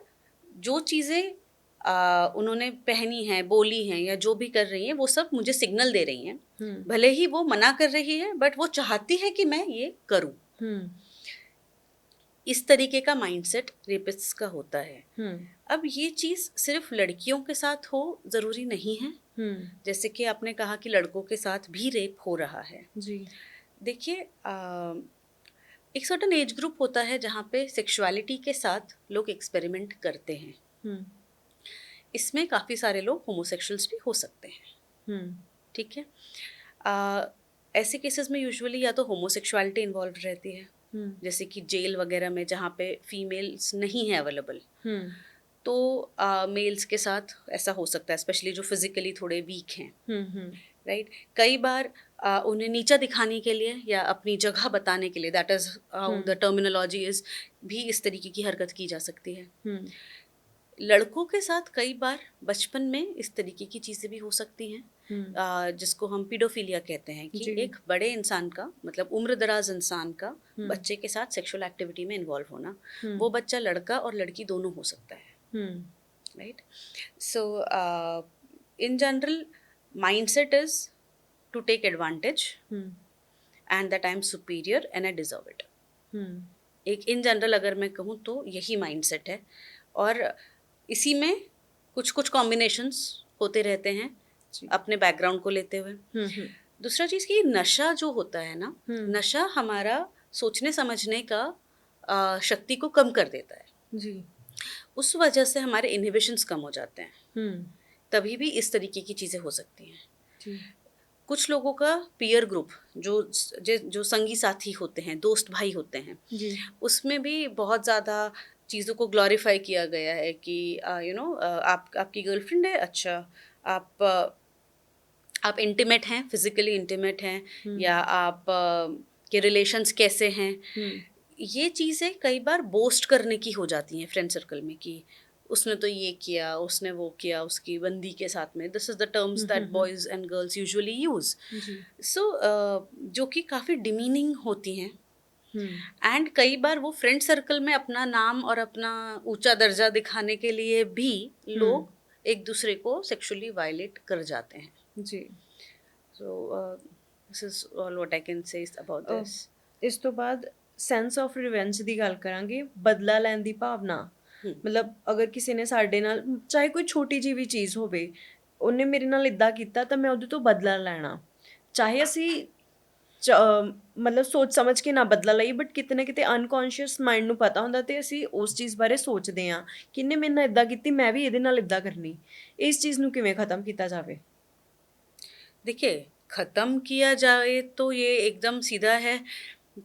जो चीज़ें उन्होंने पहनी हैं, बोली हैं या जो भी कर रही हैं वो सब मुझे सिग्नल दे रही हैं, भले ही वो मना कर रही है बट वो चाहती है कि मैं ये करूं। इस तरीके का माइंडसेट रेपिस्ट्स का होता है। अब ये चीज़ सिर्फ लड़कियों के साथ हो ज़रूरी नहीं है, जैसे कि आपने कहा कि लड़कों के साथ भी रेप हो रहा है। जी। देखिए एक सर्टेन एज ग्रुप होता है जहाँ पे सेक्सुअलिटी के साथ लोग एक्सपेरिमेंट करते हैं। इसमें काफ़ी सारे लोग होमोसेक्सुअल्स भी हो सकते हैं, ठीक है? ऐसे केसेस में यूजुअली या तो होमोसेक्सुअलिटी इन्वॉल्व रहती है, जैसे कि जेल वगैरह में जहाँ पे फीमेल्स नहीं है अवेलेबल, तो मेल्स के साथ ऐसा हो सकता है, स्पेशली जो फिजिकली थोड़े वीक हैं, राइट? कई बार उन्हें नीचा दिखाने के लिए या अपनी जगह बताने के लिए, that is how the terminology is, भी इस तरीके की हरकत की जा सकती है। लड़कों के साथ कई बार बचपन में इस तरीके की चीज़ें भी हो सकती हैं, जिसको हम पीडोफिलिया कहते हैं, कि एक बड़े इंसान का, मतलब उम्र दराज इंसान का बच्चे के साथ सेक्सुअल एक्टिविटी में इन्वॉल्व होना, वो बच्चा लड़का और लड़की दोनों हो सकता है, right? So in general mindset is to take advantage and that I am superior and I deserve it. एक इन जनरल अगर मैं कहूँ तो यही माइंडसेट है, और इसी में कुछ कुछ कॉम्बिनेशंस होते रहते हैं अपने बैकग्राउंड को लेते हुए। दूसरा चीज़ कि नशा जो होता है ना, नशा हमारा सोचने समझने का शक्ति को कम कर देता है जी। उस वजह से हमारे इनहिबिशंस कम हो जाते हैं, तभी भी इस तरीके की चीज़ें हो सकती हैं जी। कुछ लोगों का पीयर ग्रुप जो संगी साथी होते हैं, दोस्त भाई होते हैं जी, उसमें भी बहुत ज़्यादा चीज़ों को ग्लोरीफाई किया गया है कि आपकी गर्लफ्रेंड है, अच्छा आप इंटीमेट हैं, फिजिकली इंटीमेट हैं, या आप के रिलेशंस कैसे हैं, ये चीज़ें कई बार बोस्ट करने की हो जाती हैं फ्रेंड सर्कल में कि उसने तो ये किया, उसने वो किया उसकी बंदी के साथ में। This is the terms that boys and girls usually use. So जो कि काफ़ी डिमीनिंग होती हैं एंड कई बार वो फ्रेंड सर्कल में अपना नाम और अपना ऊंचा दर्जा दिखाने के लिए भी लोग एक दूसरे को सेक्सुअली वायलेट कर जाते हैं. जी. So this is all what I can say about uh, this. ਇਸ ਤੋਂ ਬਾਅਦ ਸੈਂਸ ਆਫ ਰਿਵੈਂਜ ਦੀ ਗੱਲ ਕਰਾਂਗੇ, ਬਦਲਾ ਲੈਣ ਦੀ ਭਾਵਨਾ. ਮਤਲਬ ਅਗਰ ਕਿਸੇ ਨੇ ਸਾਡੇ ਨਾਲ, ਚਾਹੇ ਕੋਈ ਛੋਟੀ ਜਿਹੀ ਵੀ ਚੀਜ਼ ਹੋਵੇ, ਉਹਨੇ ਮੇਰੇ ਨਾਲ ਇੱਦਾਂ ਕੀਤਾ ਤਾਂ ਮੈਂ ਉਹਦੇ ਤੋਂ ਬਦਲਾ ਲੈਣਾ. ਚਾਹੇ ਅਸੀਂ ਮਤਲਬ ਸੋਚ ਸਮਝ ਕੇ ਨਾ ਬਦਲਾ ਲਈਏ, ਬਟ ਕਿਤੇ ਨਾ ਕਿਤੇ ਅਨਕੌਂਸ਼ੀਅਸ ਮਾਈਂਡ ਨੂੰ ਪਤਾ ਹੁੰਦਾ ਤੇ ਅਸੀਂ ਉਸ ਚੀਜ਼ ਬਾਰੇ ਸੋਚਦੇ ਹਾਂ ਕਿ ਇਹਨੇ ਮੇਰੇ ਨਾਲ ਇੱਦਾਂ ਕੀਤੀ, ਮੈਂ ਵੀ ਇਹਦੇ ਨਾਲ ਇੱਦਾਂ ਕਰਨੀ. ਇਸ ਚੀਜ਼ ਨੂੰ ਕਿਵੇਂ ਖਤਮ ਕੀਤਾ ਜਾਵੇ? देखिए, ख़त्म किया जाए तो ये एकदम सीधा है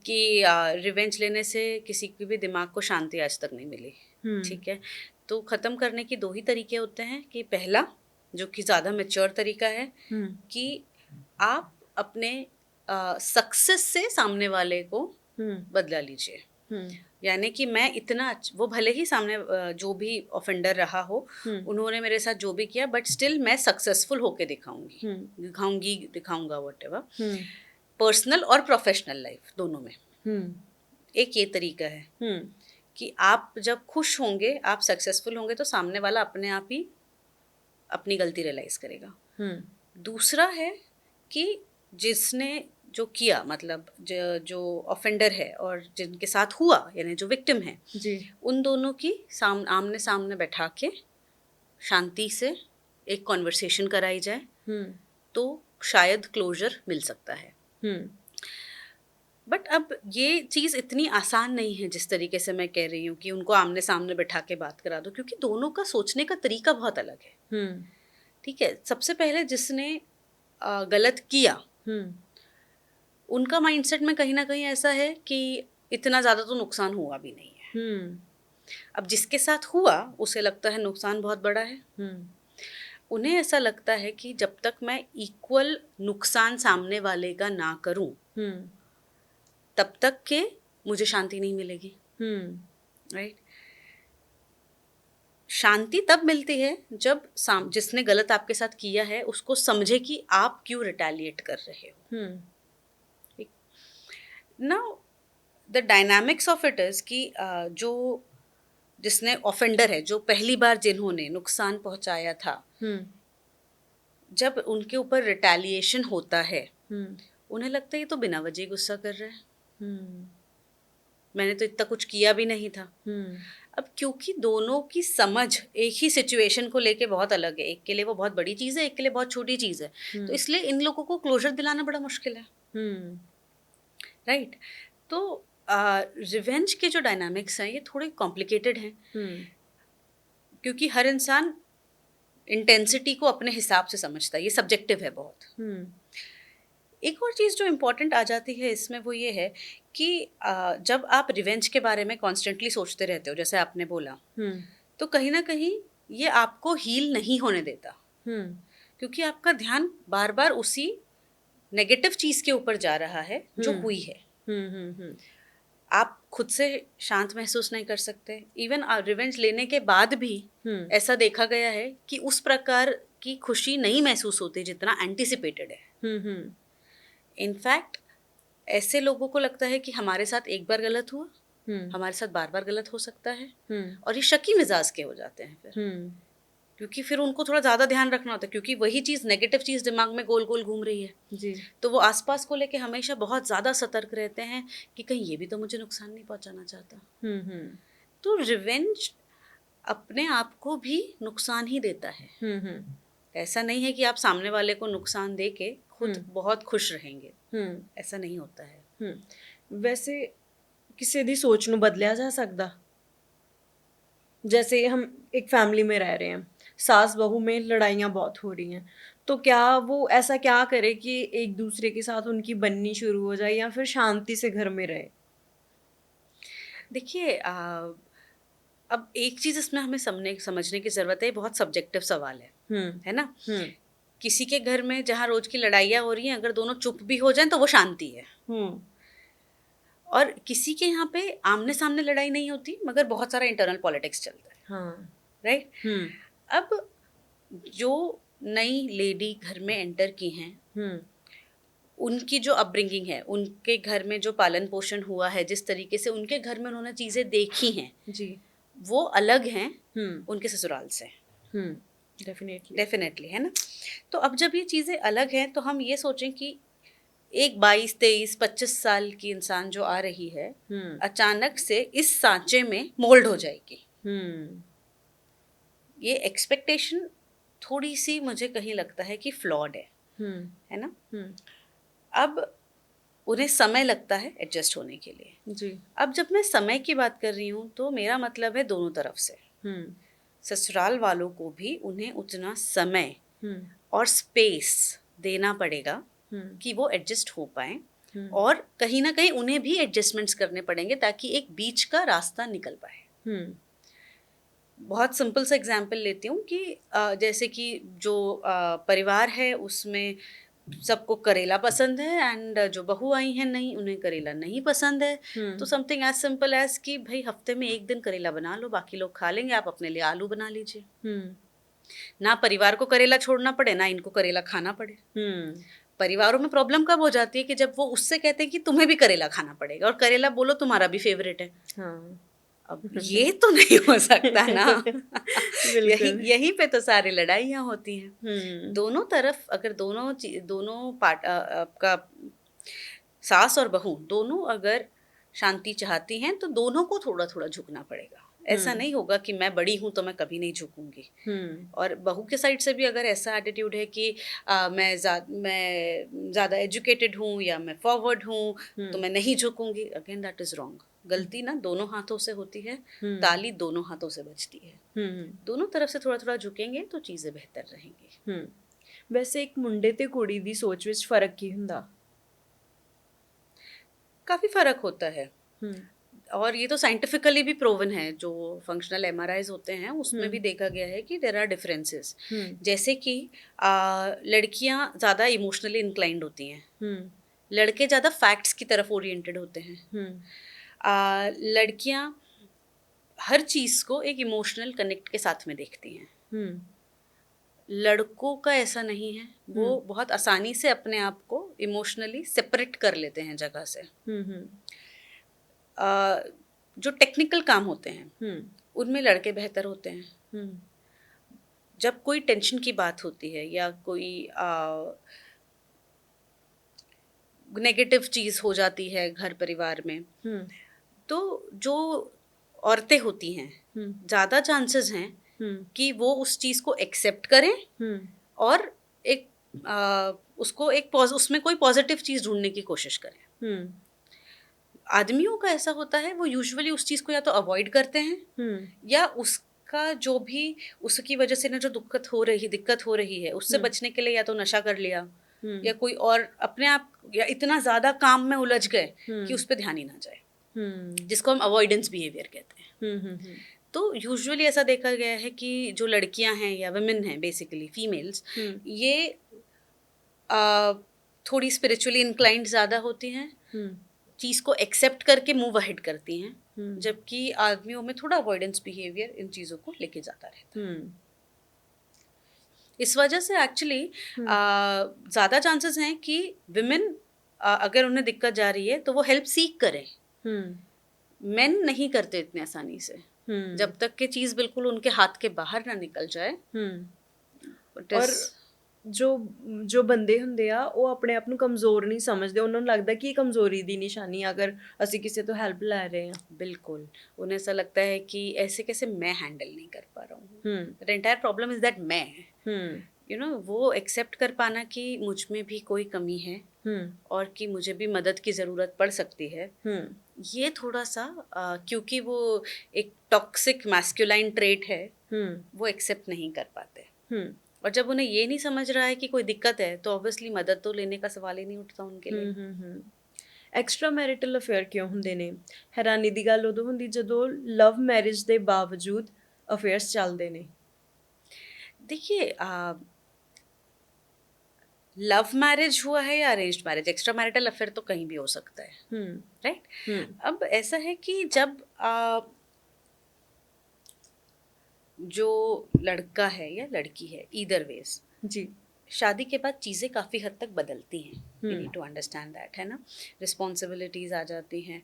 कि रिवेंज लेने से किसी के भी दिमाग को शांति आज तक नहीं मिली. ठीक है, तो ख़त्म करने की दो ही तरीके होते हैं कि पहला, जो कि ज़्यादा मैच्योर तरीका है, कि आप अपने सक्सेस से सामने वाले को बदला लीजिए. यानी कि मैं इतना वो भले ही सामने जो भी ऑफेंडर रहा हो, उन्होंने मेरे साथ जो भी किया, बट स्टिल मैं सक्सेसफुल होके दिखाऊंगा व्हाटएवर. पर्सनल और प्रोफेशनल लाइफ दोनों में. एक ये तरीका है कि आप जब खुश होंगे, आप सक्सेसफुल होंगे, तो सामने वाला अपने आप ही अपनी गलती रियलाइज करेगा. दूसरा है कि जिसने जो किया, मतलब जो ऑफेंडर है और जिनके साथ हुआ, यानी जो विक्टिम है जी, उन दोनों की आमने सामने बैठा के शांति से एक कॉन्वर्सेशन कराई जाए, तो शायद क्लोजर मिल सकता है. बट अब ये चीज़ इतनी आसान नहीं है जिस तरीके से मैं कह रही हूँ कि उनको आमने सामने बैठा के बात करा दो, क्योंकि दोनों का सोचने का तरीका बहुत अलग है. ठीक है, सबसे पहले जिसने गलत किया, उनका माइंडसेट में कहीं ना कहीं ऐसा है कि इतना ज़्यादा तो नुकसान हुआ भी नहीं है. अब जिसके साथ हुआ उसे लगता है नुकसान बहुत बड़ा है. उन्हें ऐसा लगता है कि जब तक मैं इक्वल नुकसान सामने वाले का ना करूं, तब तक के मुझे शांति नहीं मिलेगी. राइट. शांति तब मिलती है जब जिसने गलत आपके साथ किया है उसको समझे कि आप क्यों रिटेलिएट कर रहे हो. Now the dynamics of it is कि जो जिसने ऑफेंडर है, जो पहली बार जिन्होंने नुकसान पहुंचाया था, जब उनके ऊपर रिटेलिएशन होता है, उन्हें लगता है ये तो बिना वजह गुस्सा कर रहा है, मैंने तो इतना कुछ किया भी नहीं था. अब क्योंकि दोनों की समझ एक ही सिचुएशन को लेके बहुत अलग है, एक के लिए वो बहुत बड़ी चीज़ है, एक के लिए बहुत छोटी चीज़ है, तो इसलिए इन लोगों को क्लोजर दिलाना बड़ा मुश्किल है. राइट. तो रिवेंज के जो डायनामिक्स हैं ये थोड़े कॉम्प्लिकेटेड हैं, क्योंकि हर इंसान इंटेंसिटी को अपने हिसाब से समझता है, ये सब्जेक्टिव है बहुत. एक और चीज़ जो इम्पोर्टेंट आ जाती है इसमें वो ये है कि जब आप रिवेंज के बारे में कॉन्स्टेंटली सोचते रहते हो, जैसे आपने बोला, तो कहीं ना कहीं ये आपको हील नहीं होने देता, क्योंकि आपका ध्यान बार बार उसी नेगेटिव चीज़ के ऊपर जा रहा है जो हुई है. आप खुद से शांत महसूस नहीं कर सकते. इवन रिवेंज लेने के बाद भी ऐसा देखा गया है कि उस प्रकार की खुशी नहीं महसूस होती जितना एंटिसिपेटेड है. इनफैक्ट ऐसे लोगों को लगता है कि हमारे साथ एक बार गलत हुआ, हमारे साथ बार बार गलत हो सकता है, और ये शकी मिजाज के हो जाते हैं फिर, क्योंकि फिर उनको थोड़ा ज़्यादा ध्यान रखना होता है, क्योंकि वही चीज़, नेगेटिव चीज़ दिमाग में गोल गोल घूम रही है जी. तो वो आसपास को लेके हमेशा बहुत ज़्यादा सतर्क रहते हैं कि कहीं ये भी तो मुझे नुकसान नहीं पहुंचाना चाहता. तो रिवेंज अपने आप को भी नुकसान ही देता है. ऐसा नहीं है कि आप सामने वाले को नुकसान दे के खुद बहुत खुश रहेंगे, ऐसा नहीं होता है. वैसे किसी दी सोच ਨੂੰ ਬਦਲਿਆ ਜਾ ਸਕਦਾ? जैसे हम एक फैमिली में रह रहे हैं, सास बहू में लड़ाइयाँ बहुत हो रही हैं, तो क्या वो ऐसा क्या करे कि एक दूसरे के साथ उनकी बननी शुरू हो जाए, या फिर शांति से घर में रहे? देखिए, अब एक चीज़ इसमें हमें समझने की ज़रूरत है, बहुत सब्जेक्टिव सवाल है ना. किसी के घर में जहाँ रोज की लड़ाइयाँ हो रही हैं, अगर दोनों चुप भी हो जाएं तो वो शांति है. और किसी के यहाँ पे आमने सामने लड़ाई नहीं होती, मगर बहुत सारा इंटरनल पॉलिटिक्स चलता है. राइट. अब जो नई लेडी घर में एंटर की हैं, उनकी जो अपब्रिंगिंग है, उनके घर में जो पालन पोषण हुआ है, जिस तरीके से उनके घर में उन्होंने चीज़ें देखी हैं, जी। वो अलग हैं हुँ, उनके ससुराल से। हुँ, डेफ़िनेटली। डेफिनेटली, है ना? तो अब जब ये चीज़ें अलग हैं, तो हम ये सोचें कि एक 22, 23, 25 साल की इंसान जो आ रही है, हुँ, अचानक से इस सांचे में मोल्ड हो जाएगी। हुँ, ये एक्सपेक्टेशन थोड़ी-सी मुझे कहीं लगता है कि फ्लॉड हुँ, है ना? हुँ, अब उन्हें समय लगता है एडजस्ट होने के लिए। जी। अब जब मैं समय की बात कर रही हूँ, तो मेरा मतलब है दोनों तरफ से। हुँ, ससुराल वालों को भी उन्हें उतना समय हुँ, और स्पेस देना पड़ेगा हुँ, कि वो एडजस्ट हो पाएँ, हुँ, और कहीं न कहीं उन्हें भी एडजस्टमेंट्स करने पड़ेंगे ताकि एक बीच का रास्ता निकल पाए। हुँ, बहुत सिंपल सा एग्ज़ाम्पल लेती हूँ कि जैसे कि जो परिवार है उसमें सबको करेला पसंद है, एंड जो बहू आई हैं नई, उन्हें करेला नहीं पसंद है। तो हुँ, समथिंग एज़ सिंपल एज़ कि भई हफ्ते में 1 दिन करेला बना लो, बाकी लोग खा लेंगे, आप अपने लिए आलू बना लीजिए। हुँ, ना परिवार को करेला छोड़ना पड़े, ना इनको करेला खाना पड़े। हुँ, परिवारों में प्रॉब्लम कब हो जाती है कि जब वो उससे कहते हैं कि तुम्हें भी करेला खाना पड़ेगा, और करेला बोलो तुम्हारा भी फेवरेट है। हाँ। अब ये तो नहीं हो सकता ना। बिल्कुल। यहीं पे तो सारी लड़ाइयाँ होती हैं। हुँ, दोनों तरफ अगर दोनों आपका सास और बहू दोनों अगर शांति चाहती हैं, तो दोनों को थोड़ा-थोड़ा झुकना पड़ेगा। ऐसा हुँ, नहीं होगा कि मैं बड़ी हूँ तो मैं कभी नहीं झुकूँगी। हुँ, और बहू के साइड से भी अगर ऐसा एटीट्यूड है कि मैं ज़्यादा एजुकेटेड हूँ या मैं फॉरवर्ड हूँ, तो हुँ, मैं नहीं झुकूँगी, अगेन दैट इज़ रॉन्ग। हुँ, गलती ना दोनों हाथों से होती है, हुँ, ताली दोनों हाथों से बजती है। हुँ, दोनों तरफ से थोड़ा-थोड़ा झुकेंगे तो चीज़ें बेहतर रहेंगी। हुँ। ਵੈਸੇ ਇੱਕ ਮੁੰਡੇ ਤੇ ਕੁੜੀ ਦੀ ਸੋਚ ਵਿੱਚ ਫ਼ਰਕ ਕੀ ਹੁੰਦਾ? काफ़ी फ़र्क होता है, हुँ, और ये तो साइंटिफिकली भी प्रूवन है, जो फंक्शनल एमआरआईज़ होते हैं हुँ, उसमें भी देखा गया है कि देयर आर डिफरेंसेस। हुँ, जैसे कि लड़कियां ज़्यादा इमोशनली इंक्लाइंड होती हैं, हुँ, लड़के ज़्यादा फैक्ट्स की तरफ ओरिएंटेड होते हैं। हुँ, लड़कियां हर चीज़ को एक इमोशनल कनेक्ट के साथ में देखती हैं, हुँ, लड़कों का ऐसा नहीं है। वो हुँ, बहुत आसानी से अपने आप को इमोशनली सेपरेट कर लेते हैं जगह से। हुँ, हुँ, अ, जो टेक्निकल काम होते हैं हुँ, उनमें लड़के बेहतर होते हैं। हुँ, जब कोई टेंशन की बात होती है या कोई नेगेटिव चीज़ हो जाती है घर परिवार में, हुँ, तो जो औरतें होती हैं, हुँ, ज़्यादा चांसेस हैं हुँ, कि वो उस चीज़ को एक्सेप्ट करें, हुँ, और एक उसको एक उसमें कोई पॉजिटिव चीज़ ढूँढने की कोशिश करें। हुँ, आदमियों का ऐसा होता है, वो यूजुअली उस चीज़ को या तो अवॉइड करते हैं, हुँ, या उसका जो भी उसकी वजह से ना जो दिक्कत हो रही है, उससे हुँ, बचने के लिए या तो नशा कर लिया, हुँ, या कोई और अपने आप, या इतना ज़्यादा काम में उलझ गए कि हुँ, उस पे ध्यान ही ना जाए, हुँ, जिसको हम अवॉइडेंस बिहेवियर कहते हैं। हुँ, हुँ, हुँ, तो यूजुअली ऐसा देखा गया है कि जो लड़कियां हैं या वुमेन हैं, बेसिकली फीमेल्स, हुँ, ये अ, थोड़ी स्पिरिचुअली इंक्लाइंड ज़्यादा होती हैं, हुँ, चीज़ को एक्सेप्ट करके मूव अहेड करती हैं, हुँ, जबकि आदमियों में थोड़ा अवॉइडेंस बिहेवियर इन चीज़ों को लेके जाता रहता है। हुँ, इस वजह से एक्चुअली हुँ, ज़्यादा चांसेस हैं कि विमेन, अगर उन्हें दिक्कत जा रही है तो वो हेल्प सीक करें। हुँ, मेन नहीं करते इतने आसानी से, हुँ, जब तक कि चीज़ बिल्कुल उनके हाथ के बाहर ना निकल जाए। हुँ। इट ਔਰ इज़ ਜੋ ਜੋ ਬੰਦੇ ਹੁੰਦੇ ਆ ਉਹ ਆਪਣੇ ਆਪ ਨੂੰ ਕਮਜ਼ੋਰ ਨਹੀਂ ਸਮਝਦੇ ਉਹਨਾਂ ਨੂੰ ਲੱਗਦਾ ਕਿ ਇਹ ਕਮਜ਼ੋਰੀ ਦੀ ਨਿਸ਼ਾਨੀ ਆ ਅਗਰ ਅਸੀਂ ਕਿਸੇ ਤੋਂ ਹੈਲਪ ਲੈ ਰਹੇ ਹਾਂ बिल्कुल, उन्हें ऐसा लगता है कि ऐसे कैसे मैं हैंडल नहीं कर पा रहा हूँ। Hmm the entire problem is that मैं, हम्म वो एक्सेप्ट कर पाना कि मुझ में भी कोई कमी है, हम्म और कि मुझे भी मदद की ज़रूरत पड़ सकती है। हम्म ये थोड़ा-सा क्योंकि वो एक टॉक्सिक मैस्कुलाइन ट्रेट है, हम्म वो एक्सेप्ट नहीं कर पाते। हम्म और जब उन्हें ये नहीं समझ रहा है कि कोई दिक्कत है, तो ऑब्वियसली मदद तो लेने का सवाल ही नहीं उठता उनके लिए। हम्म ਐਕਸਟਰਾ ਮੈਰਿਟਲ ਅਫੇਅਰ ਕਿਉਂ ਹੁੰਦੇ ਨੇ ਹੈਰਾਨੀ ਦੀ ਗੱਲ ਉਦੋਂ ਹੁੰਦੀ ਜਦੋਂ ਲਵ ਮੈਰਿਜ ਦੇ ਬਾਵਜੂਦ ਅਫੇਅਰਸ ਚੱਲਦੇ ਨੇ देखिए, लव मैरिज हुआ है या arranged marriage, extra marital affair तो कहीं भी हो सकता है, हम्म राइट? हम्म अब ऐसा है कि जब जो लड़का है या लड़की है, ईदर वेज, जी शादी के बाद चीज़ें काफ़ी हद तक बदलती हैं, you hmm need to understand that, है ना। रिस्पॉन्सिबिलिटीज़ आ जाती हैं,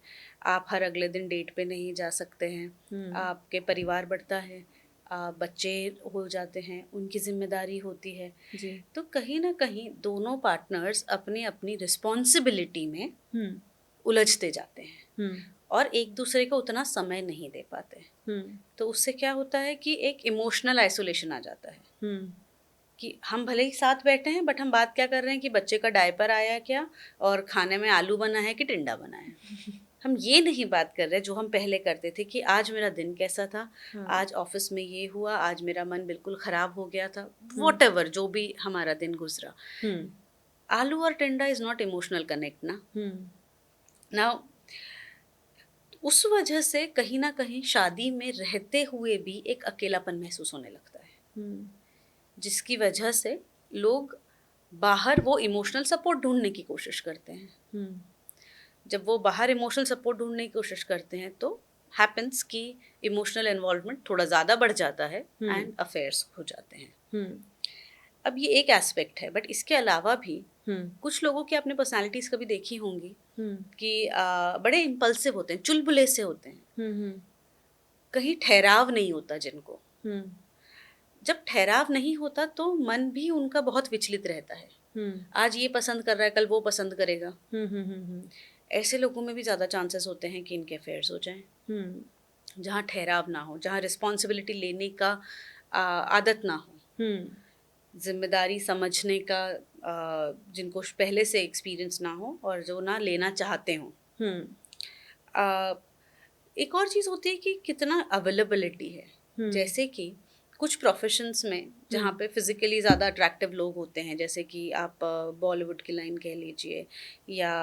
आप हर अगले दिन डेट पे नहीं जा सकते हैं, हम्म आपके परिवार बढ़ता है, बच्चे हो जाते हैं, उनकी जिम्मेदारी होती है। जी तो कहीं ना कहीं दोनों पार्टनर्स अपनी अपनी रिस्पॉन्सिबिलिटी में हम्म उलझते जाते हैं हम्म और एक दूसरे को उतना समय नहीं दे पाते। हम्म तो उससे क्या होता है कि एक इमोशनल आइसोलेशन आ जाता है हम्म कि हम भले ही साथ बैठे हैं बट हम बात क्या कर रहे हैं कि बच्चे का डायपर आया क्या और खाने में आलू बना है कि टिंडा बना है। हम ये नहीं बात कर रहे जो हम पहले करते थे कि आज मेरा दिन कैसा था, हाँ आज ऑफिस में ये हुआ, आज मेरा मन बिल्कुल ख़राब हो गया था, हम्म वॉट जो भी हमारा दिन गुजरा। हम्म आलू और टिंडा इज़ नॉट इमोशनल कनेक्ट ना। हम्म ना उस वजह से कहीं ना कहीं शादी में रहते हुए भी एक अकेलापन महसूस होने लगता है, हम्म जिसकी वजह से लोग बाहर वो इमोशनल सपोर्ट ढूंढने की कोशिश करते हैं। हम्म जब वो बाहर इमोशनल सपोर्ट ढूंढने की कोशिश करते हैं तो हैपेंस कि इमोशनल इन्वॉल्वमेंट थोड़ा ज़्यादा बढ़ जाता है हम्म एंड अफेयर्स हो जाते हैं। हम्म अब ये एक एस्पेक्ट है बट इसके अलावा भी हम्म कुछ लोगों की आपने पर्सनालिटीज़ कभी देखी होंगी हम्म कि बड़े इम्पल्सिव होते हैं, चुलबुले से होते हैं, हम्म कहीं ठहराव नहीं होता जिनको। हम्म जब ठहराव नहीं होता तो मन भी उनका बहुत विचलित रहता है, हम्म आज ये पसंद कर रहा है कल वो पसंद करेगा। हम्म ऐसे लोगों में भी ज़्यादा चांसेस होते हैं कि इनके अफेयर्स हो जाएं, हम्म जहाँ ठहराव ना हो, जहाँ रिस्पॉन्सिबिलिटी लेने का आदत ना हो, हम्म जिम्मेदारी समझने का जिनको पहले से एक्सपीरियंस ना हो और जो ना लेना चाहते हों। हम्म अ, एक और चीज़ होती है कि कितना अवेलेबिलिटी है। हम्म जैसे कि कुछ प्रोफेशंस में जहाँ पे फिजिकली ज़्यादा अट्रैक्टिव लोग होते हैं, जैसे कि आप बॉलीवुड की लाइन कह लीजिए या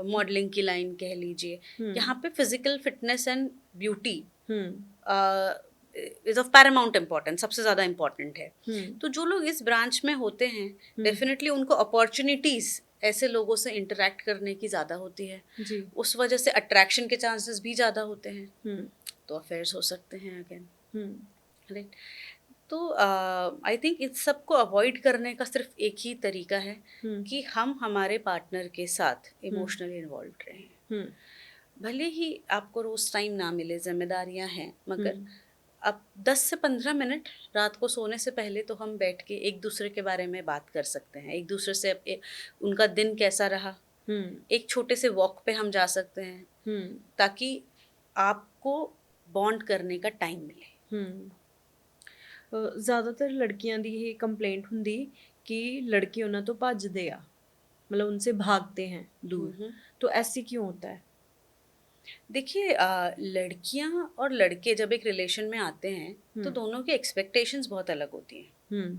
मॉडलिंग की लाइन कह लीजिए, हम्म यहाँ पे physical fitness and beauty hmm is of Paramount importance, सबसे ज़्यादा इम्पॉर्टेंट है। हम्म तो जो लोग इस ब्रांच में होते हैं हम्म डेफिनेटली उनको अपॉर्चुनिटीज़ ऐसे लोगों से इंटरेक्ट करने की ज़्यादा होती है, जी उस वजह से अट्रैक्शन के चांसेस भी ज़्यादा होते हैं, हम्म तो अफेयर्स हो सकते हैं अगेन, हम्म राइट। तो आई थिंक इस सब को अवॉइड करने का सिर्फ एक ही तरीका है हम्म कि हम हमारे पार्टनर के साथ हम्म इमोशनली इन्वॉल्व रहें। हम्म भले ही आपको रोज़ टाइम ना मिले, जिम्मेदारियां हैं, मगर हम्म अब 10 से 15 मिनट रात को सोने से पहले तो हम बैठ के एक दूसरे के बारे में बात कर सकते हैं, एक दूसरे से उनका दिन कैसा रहा, हम्म एक छोटे से वॉक पे हम जा सकते हैं, हम्म ताकि आपको बॉन्ड करने का टाइम मिले। हम्म ਜ਼ਿਆਦਾਤਰ ਲੜਕੀਆਂ ਦੀ ਇਹ ਕੰਪਲੇਂਟ ਹੁੰਦੀ कि लड़के उन्हें तो भजते आ, मतलब उनसे भागते हैं दूर, हम्म। तो ऐसे क्यों होता है? देखिए लड़कियां और लड़के जब एक रिलेशन में आते हैं तो हम्म दोनों की एक्सपेक्टेशंस बहुत अलग होती हैं। हम्म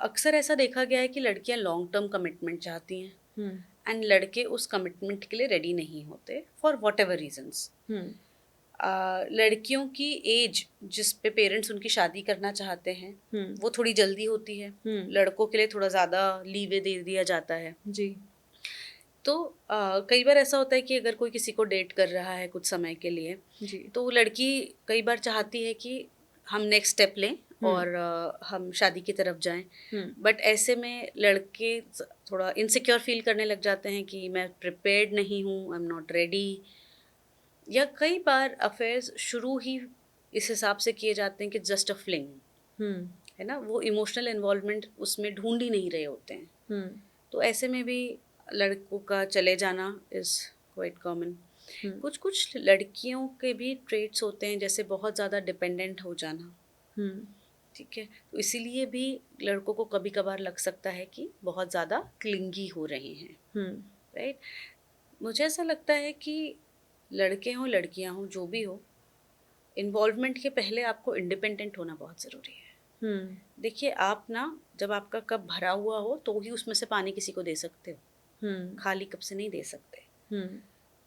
अक्सर ऐसा देखा गया है कि लड़कियां लॉन्ग टर्म कमिटमेंट चाहती हैं हम्म एंड लड़के उस कमिटमेंट के लिए रेडी नहीं होते फॉर वॉट एवर रीजन्स। हम्म लड़कियों की एज जिस पे पेरेंट्स उनकी शादी करना चाहते हैं हम्म वो थोड़ी जल्दी होती है, हम्म लड़कों के लिए थोड़ा ज़्यादा लीवे दे दिया जाता है। जी तो कई बार ऐसा होता है कि अगर कोई किसी को डेट कर रहा है कुछ समय के लिए जी तो लड़की कई बार चाहती है कि हम नेक्स्ट स्टेप लें और हम शादी की तरफ जाएं, हम्म बट ऐसे में लड़के थोड़ा इनसिक्योर फील करने लग जाते हैं कि मैं प्रिपेयर्ड नहीं हूँ, आई एम नॉट रेडी। या कई बार अफेयर्स शुरू ही इस हिसाब से किए जाते हैं कि जस्ट अ फ्लिंग, हम्म है ना, वो इमोशनल इन्वॉल्वमेंट उसमें ढूंढ ही नहीं रहे होते हैं। हम्म तो ऐसे में भी लड़कों का चले जाना इज़ क्वाइट कॉमन। हम्म कुछ कुछ लड़कियों के भी ट्रेट्स होते हैं जैसे बहुत ज़्यादा डिपेंडेंट हो जाना, हम्म ठीक है, तो इसीलिए भी लड़कों को कभी कभार लग सकता है कि बहुत ज़्यादा क्लिंगी हो रहे हैं, हम्म राइट। मुझे ऐसा लगता है कि लड़के हों लड़कियां हों जो भी हो, इन्वॉल्वमेंट के पहले आपको इंडिपेंडेंट होना बहुत ज़रूरी है। हम्म देखिए आप ना, जब आपका कप भरा हुआ हो तो ही उसमें से पानी किसी को दे सकते हो, हम्म खाली कप से नहीं दे सकते। हम्म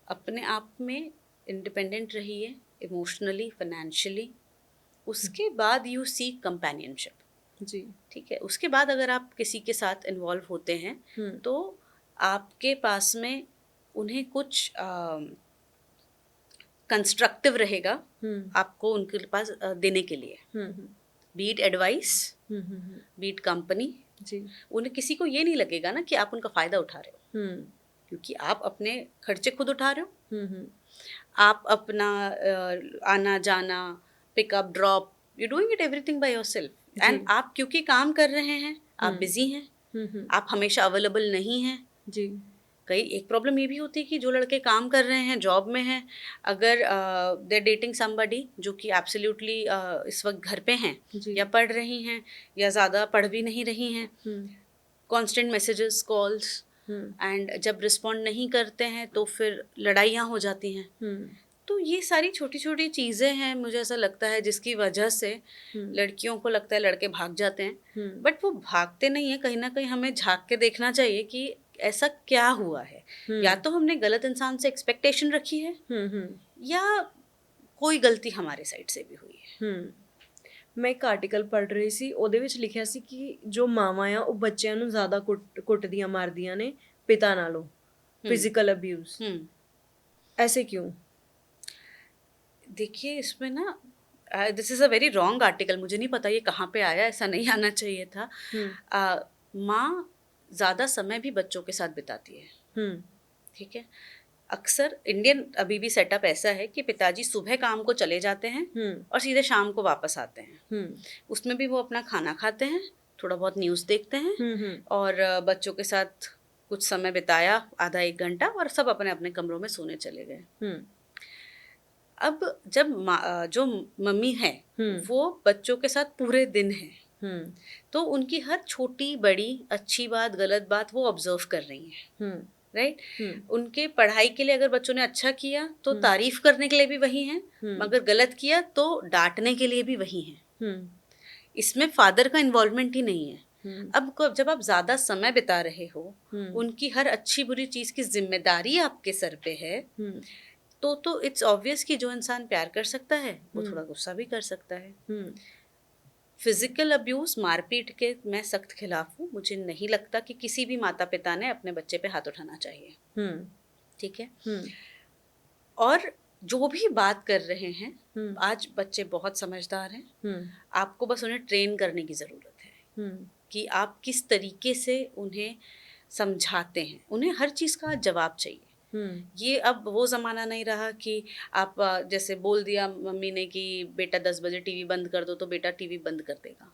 अपने आप में इंडिपेंडेंट रहिए, इमोशनली, फाइनेंशियली, उसके बाद यू सीक कंपेनियनशिप, जी ठीक है। उसके बाद अगर आप किसी के साथ इन्वॉल्व होते हैं हम्म तो आपके पास में उन्हें कुछ कंस्ट्रक्टिव रहेगा हम्म आपको उनके पास देने के लिए, हम्म बीट एडवाइस बीट कंपनी, जी। उन्हें किसी को ये नहीं लगेगा ना कि आप उनका फ़ायदा उठा रहे हो, क्योंकि आप अपने खर्चे खुद उठा रहे हो। आप अपना आना जाना, pickup drop, you doing it everything by yourself. जी। एंड आप क्योंकि काम कर रहे हैं, आप बिजी हैं, आप हमेशा अवेलेबल नहीं हैं। जी। कई एक प्रॉब्लम ये भी होती है कि जो लड़के काम कर रहे हैं, जॉब में हैं, अगर दे डेटिंग समबडी जो कि एब्सोल्युटली इस वक्त घर पे हैं जी। या पढ़ रही हैं या ज़्यादा पढ़ भी नहीं रही हैं, कांस्टेंट मैसेजेस, कॉल्स, एंड जब रिस्पॉन्ड नहीं करते हैं तो फिर लड़ाइयाँ हो जाती हैं। तो ये सारी छोटी छोटी चीज़ें हैं, मुझे ऐसा लगता है, जिसकी वजह से लड़कियों को लगता है लड़के भाग जाते हैं, बट वो भागते नहीं है। कहीं ना कहीं हमें झांक के देखना चाहिए कि ऐसा क्या हुआ है। या तो हमने गलत इंसान से एक्सपेक्टेशन रखी है, या कोई गलती हमारे साइड से भी हुई है। ਮੈਂ ਇੱਕ ਆਰਟੀਕਲ ਪੜ੍ਹ ਰਹੀ ਸੀ, ਉਹਦੇ ਵਿੱਚ ਲਿਖਿਆ ਸੀ ਕਿ ਜੋ ਮਾਵਾਂ ਆ ਉਹ ਬੱਚਿਆਂ ਨੂੰ ਜ਼ਿਆਦਾ ਕੁੱਟਦੀਆਂ ਮਾਰਦੀਆਂ ਨੇ ਪਿਤਾ ਨਾਲੋਂ, ਫਿਜ਼ੀਕਲ ਅਬਿਊਜ਼। ऐसे क्यों? देखिए इसमें ना, this is a very wrong article, मुझे नहीं पता ये कहाँ पे आया, ऐसा नहीं आना चाहिए था। माँ ज़्यादा समय भी बच्चों के साथ बिताती है, ठीक है। अक्सर इंडियन अभी भी सेटअप ऐसा है कि पिताजी सुबह काम को चले जाते हैं और सीधे शाम को वापस आते हैं। उसमें भी वो अपना खाना खाते हैं, थोड़ा बहुत न्यूज़ देखते हैं और बच्चों के साथ कुछ समय बिताया, आधा एक घंटा, और सब अपने अपने कमरों में सोने चले गए। अब जब जो मम्मी है वो बच्चों के साथ पूरे दिन है, तो उनकी हर छोटी बड़ी अच्छी बात गलत बात वो ऑब्जर्व कर रही हैं, राइट। उनके पढ़ाई के लिए अगर बच्चों ने अच्छा किया तो तारीफ करने के लिए भी वही हैं, मगर गलत किया तो डांटने के लिए भी वही हैं। इसमें फादर का इन्वॉल्वमेंट ही नहीं है। अब जब आप ज्यादा समय बिता रहे हो, उनकी हर अच्छी बुरी चीज की जिम्मेदारी आपके सर पे है, तो इट्स ऑब्वियस कि जो इंसान प्यार कर सकता है वो थोड़ा गुस्सा भी कर सकता है। फिजिकल अब्यूज, मारपीट के मैं सख्त खिलाफ हूँ। मुझे नहीं लगता कि किसी भी माता पिता ने अपने बच्चे पे हाथ उठाना चाहिए, ठीक है। और जो भी बात कर रहे हैं, आज बच्चे बहुत समझदार हैं, आपको बस उन्हें ट्रेन करने की ज़रूरत है कि आप किस तरीके से उन्हें समझाते हैं। उन्हें हर चीज़ का जवाब चाहिए। ये अब वो ज़माना नहीं रहा कि आप जैसे बोल दिया मम्मी ने कि बेटा 10 बजे टीवी बंद कर दो, तो बेटा टीवी बंद कर देगा।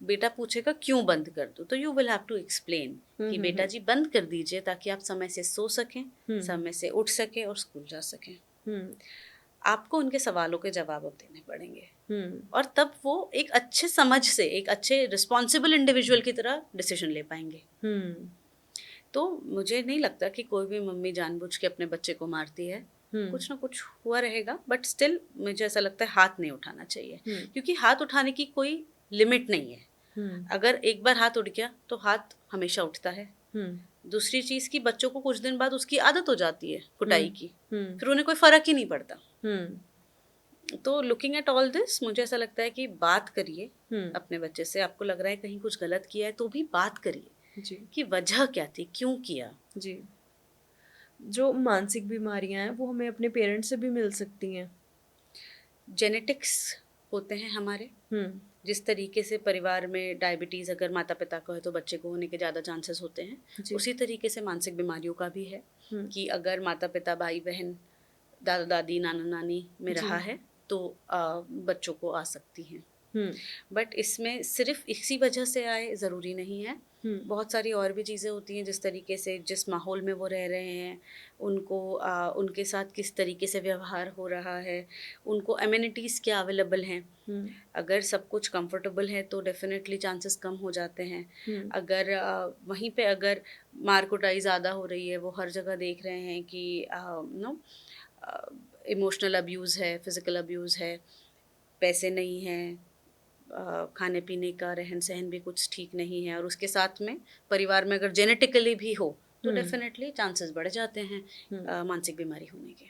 बेटा पूछेगा क्यों बंद कर दो, तो you will have to explain कि बेटा जी बंद कर दीजिए ताकि आप समय से सो सकें, समय से उठ सकें और स्कूल जा सकें। आपको उनके सवालों के जवाब अब देने पड़ेंगे, और तब वो एक अच्छे समझ से, एक अच्छे रिस्पॉन्सिबल इंडिविजुअल की तरह डिसीजन ले पाएंगे। तो मुझे नहीं लगता कि कोई भी मम्मी जानबूझ के अपने बच्चे को मारती है। कुछ ना कुछ हुआ रहेगा, बट स्टिल मुझे ऐसा लगता है हाथ नहीं उठाना चाहिए, क्योंकि हाथ उठाने की कोई लिमिट नहीं है। अगर एक बार हाथ उठ गया तो हाथ हमेशा उठता है। दूसरी चीज़ की, बच्चों को कुछ दिन बाद उसकी आदत हो जाती है कुटाई की, फिर उन्हें कोई फ़र्क ही नहीं पड़ता। तो लुकिंग एट ऑल दिस, मुझे ऐसा लगता है कि बात करिए अपने बच्चे से। आपको लग रहा है कहीं कुछ गलत किया है तो भी बात करिए जी, कि वजह क्या थी, क्यों किया। जी। जो मानसिक बीमारियां हैं वो हमें अपने पेरेंट्स से भी मिल सकती हैं। जेनेटिक्स होते हैं हमारे, जिस तरीके से परिवार में डायबिटीज़ अगर माता पिता को है तो बच्चे को होने के ज़्यादा चांसेस होते हैं, उसी तरीके से मानसिक बीमारियों का भी है कि अगर माता पिता भाई बहन दादा दादी नाना नानी में रहा है तो बच्चों को आ सकती हैं। बट इसमें सिर्फ इसी वजह से आए ज़रूरी नहीं है। बहुत सारी और भी चीज़ें होती हैं, जिस तरीके से जिस माहौल में वो रह रहे हैं, उनको उनके साथ किस तरीके से व्यवहार हो रहा है, उनको एमिनिटीज़ क्या अवेलेबल हैं। अगर सब कुछ कंफर्टेबल है तो डेफिनेटली चांसेस कम हो जाते हैं। अगर वहीं पे अगर मार कुटाई ज़्यादा हो रही है, वो हर जगह देख रहे हैं कि इमोशनल अब्यूज़ है, फिज़िकल अब्यूज़ है, पैसे नहीं हैं, खाने पीने का रहन सहन भी कुछ ठीक नहीं है, और उसके साथ में परिवार में अगर जेनेटिकली भी हो तो डेफिनेटली चांसेस बढ़ जाते हैं मानसिक बीमारी होने के।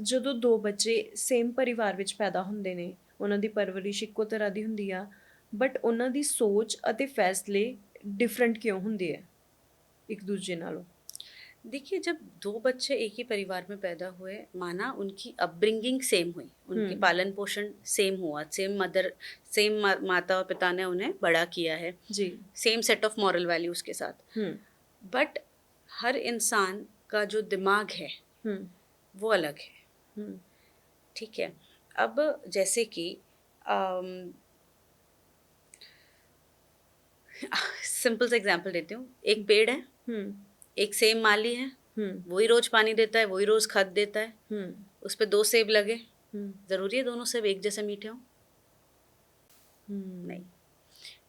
ਜਦੋਂ ਦੋ ਬੱਚੇ ਸੇਮ ਪਰਿਵਾਰ ਵਿੱਚ ਪੈਦਾ ਹੁੰਦੇ ਨੇ, ਉਹਨਾਂ ਦੀ ਪਰਵਰਿਸ਼ ਇੱਕੋ ਤਰ੍ਹਾਂ ਦੀ ਹੁੰਦੀ ਆ, ਬਟ ਉਹਨਾਂ ਦੀ ਸੋਚ ਅਤੇ ਫੈਸਲੇ ਡਿਫਰੈਂਟ ਕਿਉਂ ਹੁੰਦੇ ਆ ਇੱਕ ਦੂਜੇ ਨਾਲੋਂ? देखिए, जब 2 बच्चे एक ही परिवार में पैदा हुए, माना उनकी अपब्रिंगिंग सेम हुई, उनके हुँ, पालन-पोषण सेम हुआ, सेम माता और पिता ने उन्हें बड़ा किया है, जी। Same set of moral values के साथ। हुँ, बट हर इंसान का जो दिमाग है, हुँ, वो अलग है, हुँ, ठीक है? अब जैसे कि अम, सिंपल सा एग्ज़ाम्पल देती हूँ, एक पेड़ है, हुँ, एक सेब माली है, हुँ, वही रोज़ पानी देता है, वही रोज़ खाद देता है, हुँ, उस पे 2 सेब लगे, हुँ, ज़रूरी है दोनों सेब एक जैसे मीठे हों? नहीं। हुँ,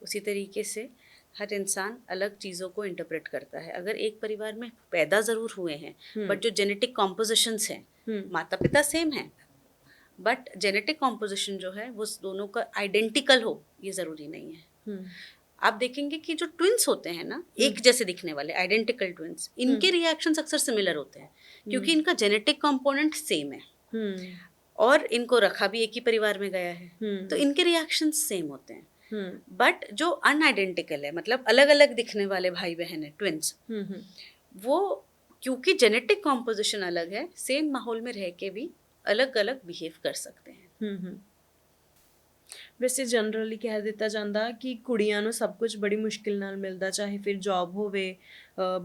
उसी तरीके से हर इंसान अलग चीज़ों को इंटरप्रेट करता है। अगर एक परिवार में पैदा ज़रूर हुए हैं, हुँ, बट जो जेनेटिक कॉम्पोज़िशंस हैं, हुँ, माता-पिता सेम हैं, बट जेनेटिक कॉम्पोज़िशन जो है, वो स दोनों का आइडेंटिकल हो, ये ज़रूरी नहीं है। हुँ, आप देखेंगे कि जो ट्विन्स होते हैं ना, हुँ, एक जैसे दिखने वाले आइडेंटिकल ट्विन्स, हुँ, इनके रिएक्शंस अक्सर सिमिलर होते हैं, हुँ, क्योंकि इनका जेनेटिक कंपोनेंट सेम है हुँ, और इनको रखा भी एक ही परिवार में गया है, तो हुँ, इनके रिएक्शंस सेम होते हैं। हुँ, बट जो अनआइडेंटिकल है, मतलब अलग-अलग दिखने वाले भाई-बहन हैं, ट्विन्स, हुँ, हुँ, वो क्योंकि जेनेटिक कॉम्पोज़िशन अलग है, सेम माहौल में रह के भी अलग-अलग बिहेव कर सकते हैं। हुँ, हुँ। ਵੈਸੇ ਜਨਰਲੀ ਕਹਿ ਦਿੱਤਾ ਜਾਂਦਾ ਕਿ ਕੁੜੀਆਂ ਨੂੰ ਸਭ ਕੁਝ ਬੜੀ ਮੁਸ਼ਕਿਲ ਨਾਲ ਮਿਲਦਾ, ਚਾਹੇ ਫਿਰ ਜੌਬ ਹੋਵੇ,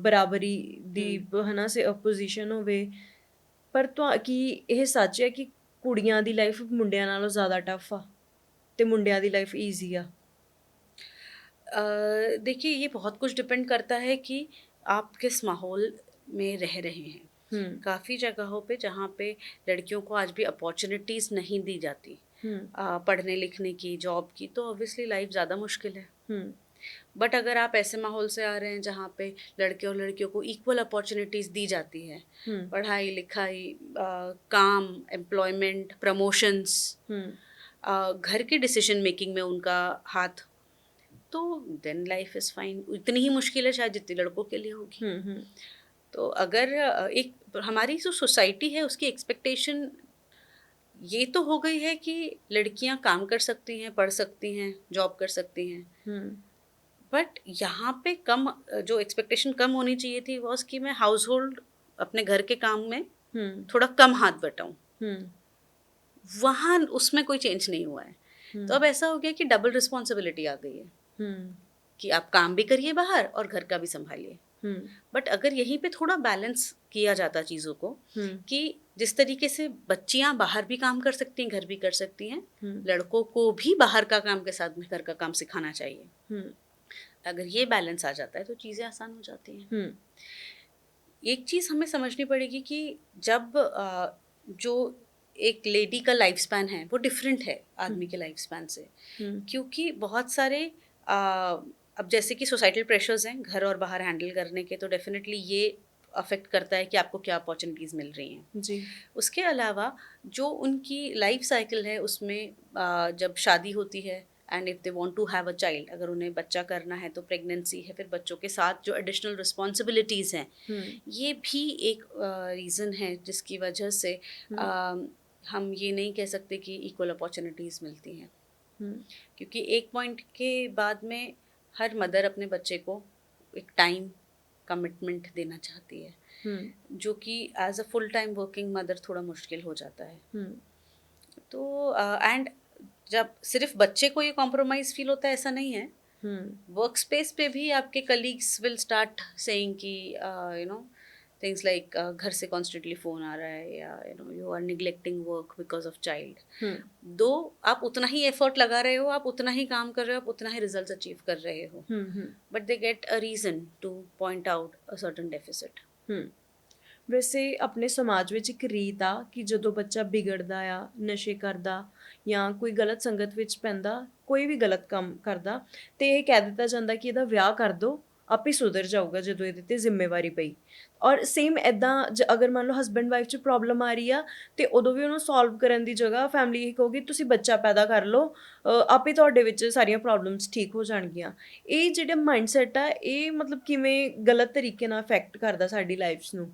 ਬਰਾਬਰੀ ਦੀ हुँ। ਹੈ ਨਾ ਪੋਜੀਸ਼ਨ ਹੋਵੇ। ਪਰ ਕੀ ਇਹ ਸੱਚ ਹੈ ਕਿ ਕੁੜੀਆਂ ਦੀ ਲਾਈਫ ਮੁੰਡਿਆਂ ਨਾਲੋਂ ਜ਼ਿਆਦਾ ਟਫ ਆ ਤੇ ਮੁੰਡਿਆਂ ਦੀ ਲਾਈਫ ਈਜ਼ੀ ਆ? देखिए, ये बहुत कुछ डिपेंड करता है कि आप किस माहौल में रह रहे हैं। हुँ, काफ़ी जगहों पे जहाँ पे लड़कियों को आज भी अपॉर्च्युनिटीज़ नहीं दी जाती हुँ, पढ़ने लिखने की, जॉब की, तो ऑब्वियसली लाइफ ज़्यादा मुश्किल है। हुँ, बट अगर आप ऐसे माहौल से आ रहे हैं जहाँ पे लड़के और लड़कियों को इक्वल अपॉर्च्युनिटीज़ दी जाती हैं, हुँ, पढ़ाई लिखाई, काम, एम्प्लॉयमेंट, प्रमोशंस, हुँ, घर की डिसीजन मेकिंग में उनका हाथ, तो देन लाइफ इज़ फाइन। इतनी ही मुश्किल है शायद जितनी लड़कों के लिए होगी। हुँ, हुँ, तो अगर एक हमारी जो सोसाइटी है उसकी एक्सपेक्टेशन ये तो हो गई है कि लड़कियां काम कर सकती हैं, पढ़ सकती हैं, जॉब कर सकती हैं। हुँ, बट यहाँ पे जो एक्सपेक्टेशन कम होनी चाहिए थी वॉस कि मैं हाउस होल्ड अपने घर के काम में हुँ, थोड़ा कम हाथ बटाऊँ। हुँ, वहाँ उसमें कोई चेंज नहीं हुआ है। हुँ, तो अब ऐसा हो गया कि डबल रिस्पॉन्सिबिलिटी आ गई है हुँ, कि आप काम भी करिए बाहर और घर का भी सँभालिए। हुँ, बट अगर यहीं पे थोड़ा बैलेंस किया जाता चीज़ों को हुँ, कि जिस तरीके से बच्चियाँ बाहर भी काम कर सकती हैं, घर भी कर सकती हैं, हुँ, लड़कों को भी बाहर का काम के साथ में घर का काम सिखाना चाहिए। हुँ, अगर ये बैलेंस आ जाता है तो चीज़ें आसान हो जाती हैं। हुँ, एक चीज़ हमें समझनी पड़ेगी कि जब जो एक लेडी का लाइफ स्पैन है वो डिफरेंट है हुँ, आदमी के लाइफ स्पैन से, हुँ, क्योंकि बहुत सारे अब जैसे कि सोसाइटल प्रेशर्स हैं घर और बाहर हैंडल करने के, तो डेफिनेटली ये अफेक्ट करता है कि आपको क्या अपॉर्चुनिटीज़ मिल रही हैं। जी, उसके अलावा जो उनकी लाइफ साइकिल है उसमें जब शादी होती है and if they want to have a child, अगर उन्हें बच्चा करना है तो प्रेगनेंसी है, फिर बच्चों के साथ जो एडिशनल रिस्पॉन्सिबिलिटीज़ हैं, हुँ, ये भी एक रीज़न है जिसकी वजह से हुँ, हम ये नहीं कह सकते कि इक्वल अपॉर्चुनिटीज़ मिलती हैं, हुँ, क्योंकि एक पॉइंट के बाद में हर मदर अपने बच्चे को एक टाइम कमिटमेंट देना चाहती है, हुँ, जो कि as a full time working mother थोड़ा मुश्किल हो जाता है। हुँ, तो एंड जब सिर्फ बच्चे को ये कॉम्प्रोमाइज़ फील होता है ऐसा नहीं है, हुँ, वर्क स्पेस पे भी आपके कलीग्स विल स्टार्ट सेइंग कि यू नो थिंग्स लाइक घर से कॉन्स्टेंटली फ़ोन आ रहा है, या you are neglecting work because of child. हुँ, दो आप उतना ही एफर्ट लगा रहे हो, आप उतना ही काम कर रहे हो, आप उतना ही रिजल्ट्स अचीव कर रहे हो, हुँ, हुँ, but they get a reason to point out a certain deficit. हुँ। ਵੈਸੇ ਆਪਣੇ ਸਮਾਜ ਵਿੱਚ ਇੱਕ ਰੀਤ ਆ ਕਿ ਜਦੋਂ ਬੱਚਾ ਵਿਗੜਦਾ ਆ, ਨਸ਼ੇ ਕਰਦਾ ਜਾਂ ਕੋਈ ਗਲਤ ਸੰਗਤ ਵਿੱਚ ਪੈਂਦਾ, ਕੋਈ ਵੀ ਗਲਤ ਕੰਮ ਕਰਦਾ, ਤੇ ਇਹ ਕਹਿ ਦਿੱਤਾ ਜਾਂਦਾ ਕਿ ਇਹਦਾ ਵਿਆਹ ਕਰ ਦਿਓ, ਆਪੇ ਸੁਧਰ ਜਾਊਗਾ ਜਦੋਂ ਇਹਦੇ ਤੇ ਜ਼ਿੰਮੇਵਾਰੀ ਪਈ। ਔਰ ਸੇਮ ਇੱਦਾਂ ਅਗਰ ਮੰਨ ਲਓ ਹਸਬੈਂਡ ਵਾਈਫ 'ਚ ਪ੍ਰੋਬਲਮ ਆ ਰਹੀ ਆ, ਤੇ ਉਦੋਂ ਵੀ ਉਹਨੂੰ ਸੋਲਵ ਕਰਨ ਦੀ ਜਗ੍ਹਾ ਫੈਮਿਲੀ ਇਹ ਕਹੂਗੀ ਤੁਸੀਂ ਬੱਚਾ ਪੈਦਾ ਕਰ ਲਓ, ਆਪੇ ਤੁਹਾਡੇ ਵਿੱਚ ਸਾਰੀਆਂ ਪ੍ਰੋਬਲਮਸ ਠੀਕ ਹੋ ਜਾਣਗੀਆਂ। ਇਹ ਜਿਹੜਾ ਮਾਈਂਡਸੈਟ ਆ, ਇਹ ਮਤਲਬ ਕਿਵੇਂ ਗਲਤ ਤਰੀਕੇ ਨਾਲ ਅਫੈਕਟ करदा ਸਾਡੀ ਲਾਈਫਸ ਨੂੰ?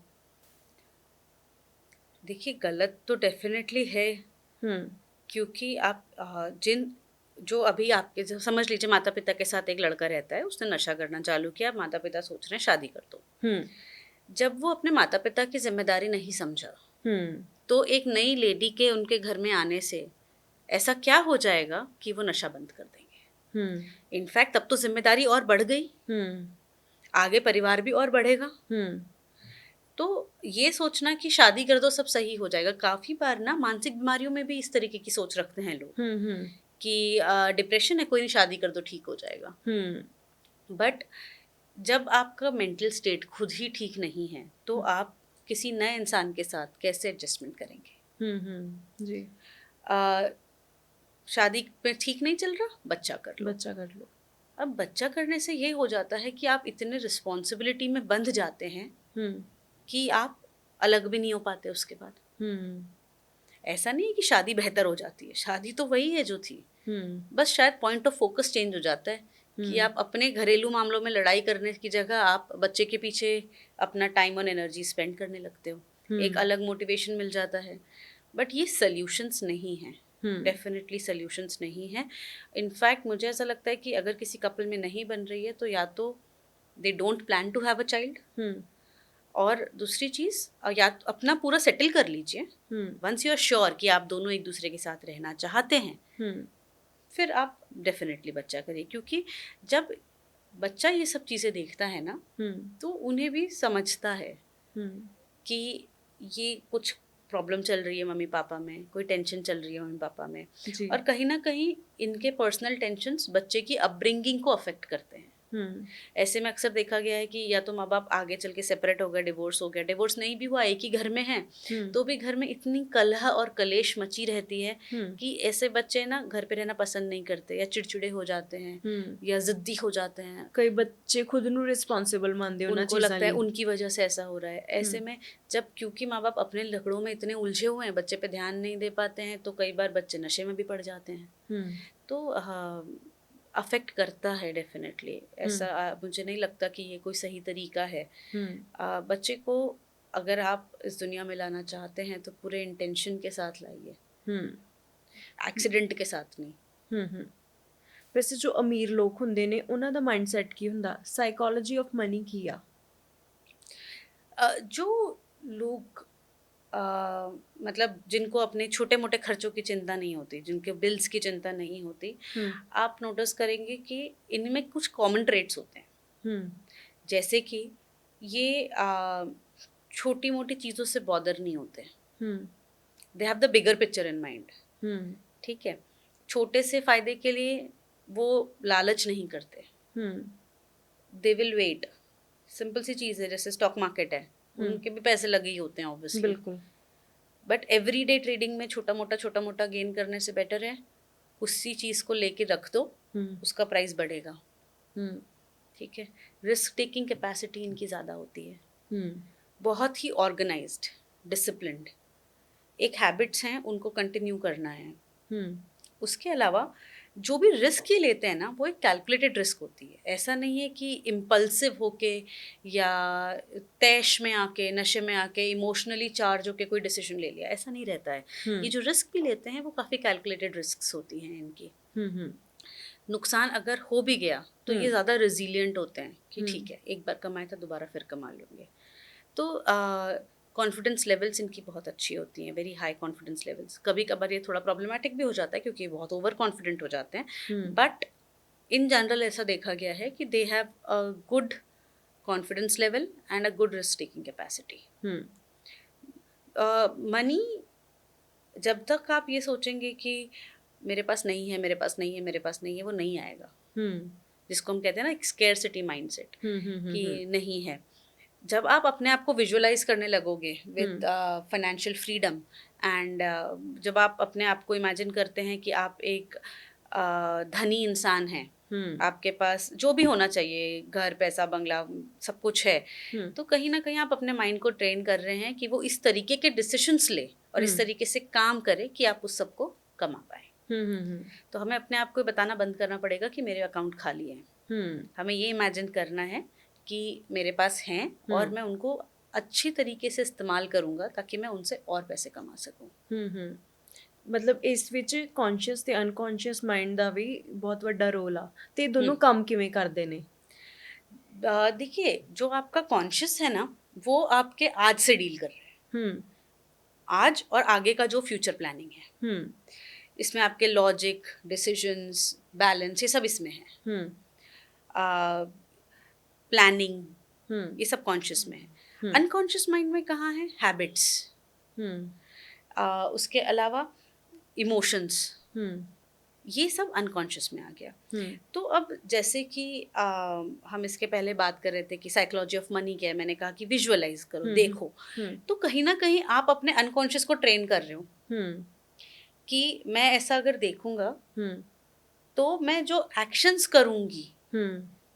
देखिए, गलत तो डेफिनेटली है, हुँ, क्योंकि आप जो अभी आपके जो समझ लीजिए माता पिता के साथ एक लड़का रहता है, उसने नशा करना चालू किया, माता पिता सोच रहे हैं शादी कर दो। हुँ, जब वो अपने माता पिता की जिम्मेदारी नहीं समझा, हम्म तो एक नई लेडी के उनके घर में आने से ऐसा क्या हो जाएगा कि वो नशा बंद कर देंगे। हम्म इनफैक्ट तब तो जिम्मेदारी और बढ़ गई, हम्म आगे परिवार भी और बढ़ेगा। हम्म तो ये सोचना कि शादी कर दो सब सही हो जाएगा, काफी बार ना मानसिक बीमारियों में भी इस तरीके की सोच रखते हैं लोग हम्म कि डिप्रेशन है, कोई नहीं, शादी कर दो ठीक हो जाएगा। हम्म बट जब आपका मेंटल स्टेट खुद ही ठीक नहीं है तो आप किसी नए इंसान के साथ कैसे एडजस्टमेंट करेंगे। जी, आ, शादी में ठीक नहीं चल रहा, बच्चा कर लो। बच्चा कर लो। अब बच्चा करने से ये हो जाता है कि आप इतने रिस्पॉन्सिबिलिटी में बंध जाते हैं हम्म कि आप अलग भी नहीं हो पाते उसके बाद। हम्म ऐसा नहीं है कि शादी बेहतर हो जाती है, शादी तो वही है जो थी, हम्म बस शायद पॉइंट ऑफ फोकस चेंज हो जाता है कि आप अपने घरेलू मामलों में लड़ाई करने की जगह आप बच्चे के पीछे अपना टाइम और एनर्जी स्पेंड करने लगते हो, एक हम्म अलग मोटिवेशन मिल जाता है। बट ये सल्यूशंस नहीं हैं, हम्म डेफिनेटली सल्यूशंस नहीं हैं। इनफैक्ट मुझे ऐसा लगता है कि अगर किसी कपल में नहीं बन रही है तो या तो they don't plan to have a child, हम्म और दूसरी चीज़ या तो अपना पूरा सेटल कर लीजिए। हम्म वंस यू आर श्योर कि आप दोनों एक दूसरे के साथ रहना चाहते हैं, हम्म फिर आप डेफिनेटली बच्चा करिए। क्योंकि जब बच्चा ये सब चीज़ें देखता है ना, हम्म तो उन्हें भी समझता है हम्म कि ये कुछ प्रॉब्लम चल रही है मम्मी पापा में, कोई टेंशन चल रही है मम्मी पापा में। जी, और कहीं ना कहीं इनके पर्सनल टेंशन्स बच्चे की अपब्रिंगिंग को अफेक्ट करते हैं। हम्म ऐसे में अक्सर देखा गया है कि या तो माँ बाप आगे चल के सेपरेट हो गए, डिवोर्स हो गया, डिवोर्स नहीं भी हुआ, एक ही घर में है, हम्म तो भी घर में इतनी कलह और कलेश मची रहती है हम्म कि ऐसे बच्चे ना घर पे रहना पसंद नहीं करते, या चिड़चिड़े हो जाते हैं, या जिद्दी हो जाते हैं। कई बच्चे खुद ਨੂੰ रिस्पांसिबल मानते ਉਹਨਾਂ उनको चीज़ां लगता है ਲਈ। उनकी वजह से ऐसा हो रहा है। ऐसे में जब क्योंकि माँ बाप अपने झगड़ों में इतने उलझे हुए हैं, बच्चे पे ध्यान नहीं दे पाते हैं, तो कई बार बच्चे नशे में भी पड़ जाते हैं। हम्म तो अफेक्ट करता है डेफिनेटली। ऐसा मुझे नहीं लगता कि ये कोई सही तरीका है। बच्चे को अगर आप इस दुनिया में लाना चाहते हैं तो पूरे इंटेंशन के साथ लाइए, हम्म एक्सीडेंट के साथ नहीं। ਹੂੰ ਵੈਸੇ ਜੋ ਅਮੀਰ ਲੋਕ ਹੁੰਦੇ ਨੇ ਉਹਨਾਂ ਦਾ ਮਾਈਂਡਸੈਟ ਕੀ ਹੁੰਦਾ ਸਾਈਕੋਲੋਜੀ ਆਫ ਮਨੀ ਕੀ ਆ जो लोग मतलब जिनको अपने छोटे मोटे खर्चों की चिंता नहीं होती, जिनके बिल्स की चिंता नहीं होती, हम्म आप नोटिस करेंगे कि इनमें कुछ कॉमन ट्रेट्स होते हैं। हम्म जैसे कि ये छोटी मोटी चीज़ों से बॉदर नहीं होते, hmm they have the bigger picture in mind. हम्म ठीक है, छोटे से फायदे के लिए वो लालच नहीं करते, हम्म दे विल वेट। सिंपल सी चीज़ है, जैसे स्टॉक मार्केट है, उनके भी पैसे लगे ही होते हैं ऑब्वियसली। बिल्कुल बट एवरीडे ट्रेडिंग में छोटा मोटा गेन करने से बेटर है उसी चीज़ को लेके रख दो, हम्म उसका प्राइस बढ़ेगा। हम्म ठीक है, रिस्क टेकिंग कैपेसिटी इनकी ज़्यादा होती है, हम्म बहुत ही ऑर्गेनाइज्ड, डिसिप्लिन्ड। एक हैबिट्स हैं, उनको कंटिन्यू करना है। हम्म उसके अलावा जो भी रिस्क ये लेते हैं ना, वो एक कैलकुलेटेड रिस्क होती है। ऐसा नहीं है कि इम्पल्सिव होके या तैश में आके, नशे में आके, इमोशनली चार्ज होके कोई डिसीजन ले लिया, ऐसा नहीं रहता है। ये जो रिस्क भी लेते हैं वो काफ़ी कैलकुलेटेड रिस्क होती हैं इनकी। हम्म नुकसान अगर हो भी गया तो ये ज़्यादा रेजिलिएंट होते हैं कि ठीक है, एक बार कमाए तो दोबारा फिर कमा लेंगे। तो कॉन्फिडेंस लेवल्स इनकी बहुत अच्छी होती हैं, वेरी हाई कॉन्फिडेंस लेवल्स। कभी कभार ये थोड़ा प्रॉब्लमेटिक भी हो जाता है क्योंकि बहुत ओवर कॉन्फिडेंट हो जाते हैं, बट इन जनरल ऐसा देखा गया है कि they have a good confidence level and a good risk taking capacity. Money, जब तक आप ये सोचेंगे कि मेरे पास नहीं है, मेरे पास नहीं है, मेरे पास नहीं है, वो नहीं आएगा। जिसको हम कहते हैं ना एक स्केर्सिटी माइंडसेट, कि नहीं है। जब आप अपने आप को विजुअलाइज करने लगोगे विद फाइनेंशियल फ्रीडम, एंड जब आप अपने आप को इमेजिन करते हैं कि आप एक धनी इंसान हैं, आपके पास जो भी होना चाहिए, घर, पैसा, बंगला, सब कुछ है, तो कहीं ना कहीं आप अपने माइंड को ट्रेन कर रहे हैं कि वो इस तरीके के डिसीजंस ले और इस तरीके से काम करे कि आप उस सबको कमा पाए। तो हमें अपने आप को बताना बंद करना पड़ेगा कि मेरे अकाउंट खाली है। हमें ये इमेजिन करना है कि मेरे पास हैं और मैं उनको अच्छी तरीके से इस्तेमाल करूंगा ताकि मैं उनसे और पैसे कमा सकूं। ਮਤਲਬ ਇਸ ਵਿੱਚ ਕੌਨਸ਼ੀਅਸ ਤੇ ਅਨਕੌਨਸ਼ੀਅਸ ਮਾਈਂਡ ਦਾ ਵੀ ਬਹੁਤ ਵੱਡਾ ਰੋਲ ਆ ਤੇ ਇਹ ਦੋਨੋਂ ਕੰਮ ਕਿਵੇਂ ਕਰਦੇ ਨੇ देखिए, जो आपका कॉन्शियस है ना, वो आपके आज से डील कर रहे हैं, आज और आगे का जो फ्यूचर प्लानिंग है। इसमें आपके लॉजिक, डिसीजंस, बैलेंस, ये सब इसमें है। प्लानिंग, ये सब कॉन्शियस में है। अनकॉन्शियस माइंड में कहाँ है? हैबिट्स, उसके अलावा इमोशंस, ये सब अनकॉन्शियस में आ गया। तो अब जैसे कि हम इसके पहले बात कर रहे थे कि साइकोलॉजी ऑफ मनी क्या है, मैंने कहा कि विजुअलाइज करो, देखो। तो कहीं ना कहीं आप अपने अनकॉन्शियस को ट्रेन कर रहे हो कि मैं ऐसा अगर देखूंगा तो मैं जो एक्शंस करूंगी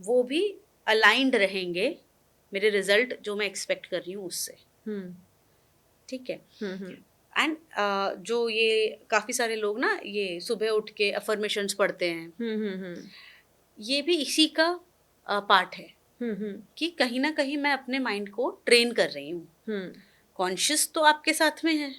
वो भी अलाइंड रहेंगे मेरे रिजल्ट जो मैं एक्सपेक्ट कर रही हूँ उससे। ठीक है। एंड जो ये काफ़ी सारे लोग ना ये सुबह उठ के अफर्मेशंस पढ़ते हैं, ये भी इसी का पार्ट है कि कहीं ना कहीं मैं अपने माइंड को ट्रेन कर रही हूँ। कॉन्शियस तो आपके साथ में है,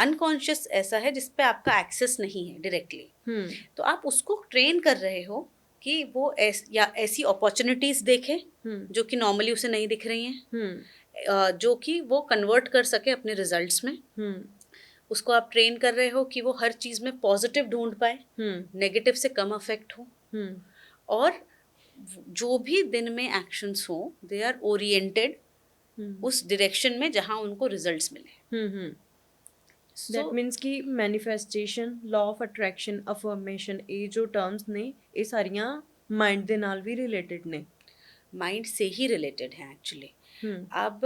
अनकॉन्शियस ऐसा है जिस पे आपका एक्सेस नहीं है डायरेक्टली। तो आप उसको ट्रेन कर रहे हो कि वो या ऐसी अपॉर्चुनिटीज देखे जो कि नॉर्मली उसे नहीं दिख रही हैं, जो कि वो कन्वर्ट कर सके अपने रिजल्ट्स में। उसको आप ट्रेन कर रहे हो कि वो हर चीज़ में पॉजिटिव ढूंढ पाए, नेगेटिव से कम अफेक्ट हो, और जो भी दिन में एक्शंस हो दे आर ओरिएंटेड उस डायरेक्शन में जहाँ उनको रिजल्ट्स मिले। दैट मीन्स कि manifestation, law of attraction, affirmation, ये जो टर्म्स ने ये सारियां माइंड ਦੇ ਨਾਲ भी रिलेटेड ने, माइंड से ही रिलेटेड है एक्चुअली। अब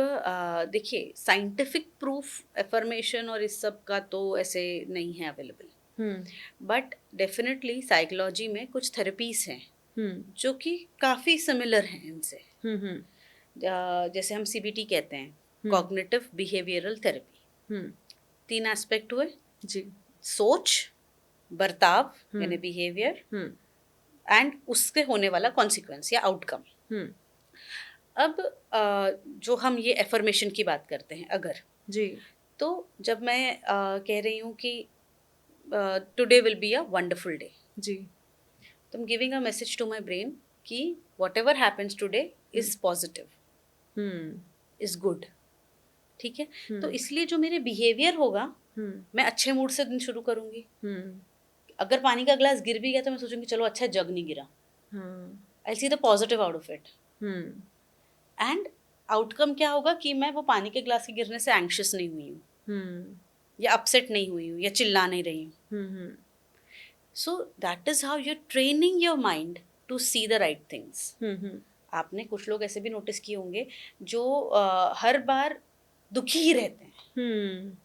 देखिए साइंटिफिक प्रूफ एफर्मेशन और इस सब का तो ऐसे नहीं है अवेलेबल, बट डेफिनेटली साइकोलॉजी में कुछ थेरेपीज हैं जो कि काफ़ी सिमिलर हैं इनसे। जैसे हम CBT कहते हैं, कॉग्निटिव बिहेवियरल थेरेपी। 3 एस्पेक्ट हुए जी, सोच, बर्ताव यानी बिहेवियर, एंड उससे होने वाला कॉन्सिक्वेंस या आउटकम। अब जो हम ये एफर्मेशन की बात करते हैं अगर जी, तो जब मैं कह रही हूँ कि today will be a wonderful day जी, तो I am giving a message to my brain कि whatever happens today is positive, is good. ठीक है। तो इसलिए जो मेरे बिहेवियर होगा, मैं अच्छे मूड से दिन शुरू करूंगी। अगर पानी का ग्लास गिर भी गया तो मैं सोचूंगी चलो अच्छा जग नहीं गिरा, I see the positive out of it. And outcome क्या होगा कि मैं वो पानी के ग्लास के गिरने से एंग्शियस नहीं हुई हूँ, या अपसेट नहीं हुई हूँ, या चिल्ला नहीं रही हूँ। So that is how you training your mind to see the right things. आपने कुछ लोग ऐसे भी नोटिस किए होंगे जो हर बार दुखी ही रहते हैं,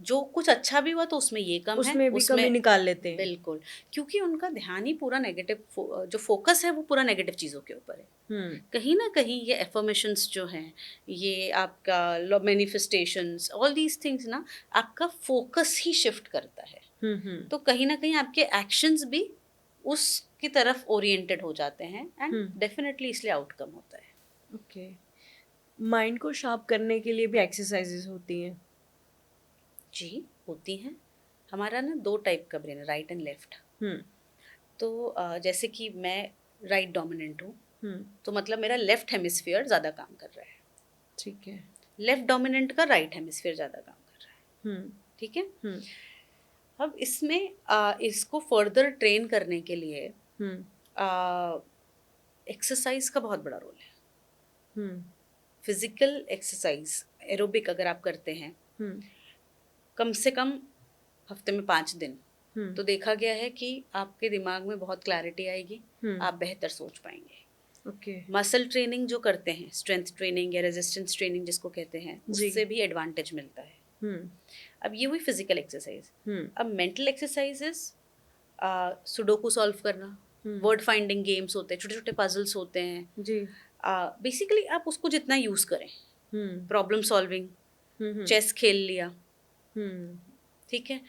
जो कुछ अच्छा भी हुआ तो उसमें ये कम उसमें है, भी कमी निकाल लेते हैं। बिल्कुल, क्योंकि उनका ध्यान ही पूरा नेगेटिव, जो फोकस है वो पूरा नेगेटिव चीज़ों के ऊपर है। कहीं ना कहीं ये एफर्मेशंस जो हैं, ये आपका मैनिफेस्टेशंस, ऑल दीज थिंग्स ना आपका फोकस ही शिफ्ट करता है। तो कहीं ना कहीं आपके एक्शंस भी उसकी तरफ ओरिएंटेड हो जाते हैं, एंड डेफिनेटली इसलिए आउटकम होता है। ओके, माइंड को शार्प करने के लिए भी एक्सरसाइजेस होती हैं? जी होती हैं। हमारा ना 2 टाइप का ब्रेन है, राइट एंड लेफ्ट। तो जैसे कि मैं राइट डोमिनेंट हूँ, तो मतलब मेरा लेफ्ट हेमिस्फीयर ज़्यादा काम कर रहा है। ठीक है। लेफ्ट डोमिनेंट का राइट हेमिस्फीयर ज़्यादा काम कर रहा है। ठीक है। अब इसमें इसको फर्दर ट्रेन करने के लिए एक्सरसाइज का बहुत बड़ा रोल है। फिजिकल एक्सरसाइज, एरोबिक अगर आप करते हैं कम से कम हफ्ते में 5 दिन, तो देखा गया है कि आपके दिमाग में बहुत क्लैरिटी आएगी, आप बेहतर सोच पाएंगे। ओके। मसल ट्रेनिंग जो करते हैं, स्ट्रेंथ ट्रेनिंग या रेजिस्टेंस ट्रेनिंग जिसको कहते हैं, उससे भी एडवांटेज मिलता है। अब ये हुई फिजिकल एक्सरसाइज। अब मेंटल एक्सरसाइजेस, सुडोकू सॉल्व करना, वर्ड फाइंडिंग गेम्स होते हैं, छोटे छोटे पजल्स होते हैं जी। बेसिकली आप उसको जितना यूज करें, प्रॉब्लम सॉल्विंग, चेस खेल लिया, ठीक है।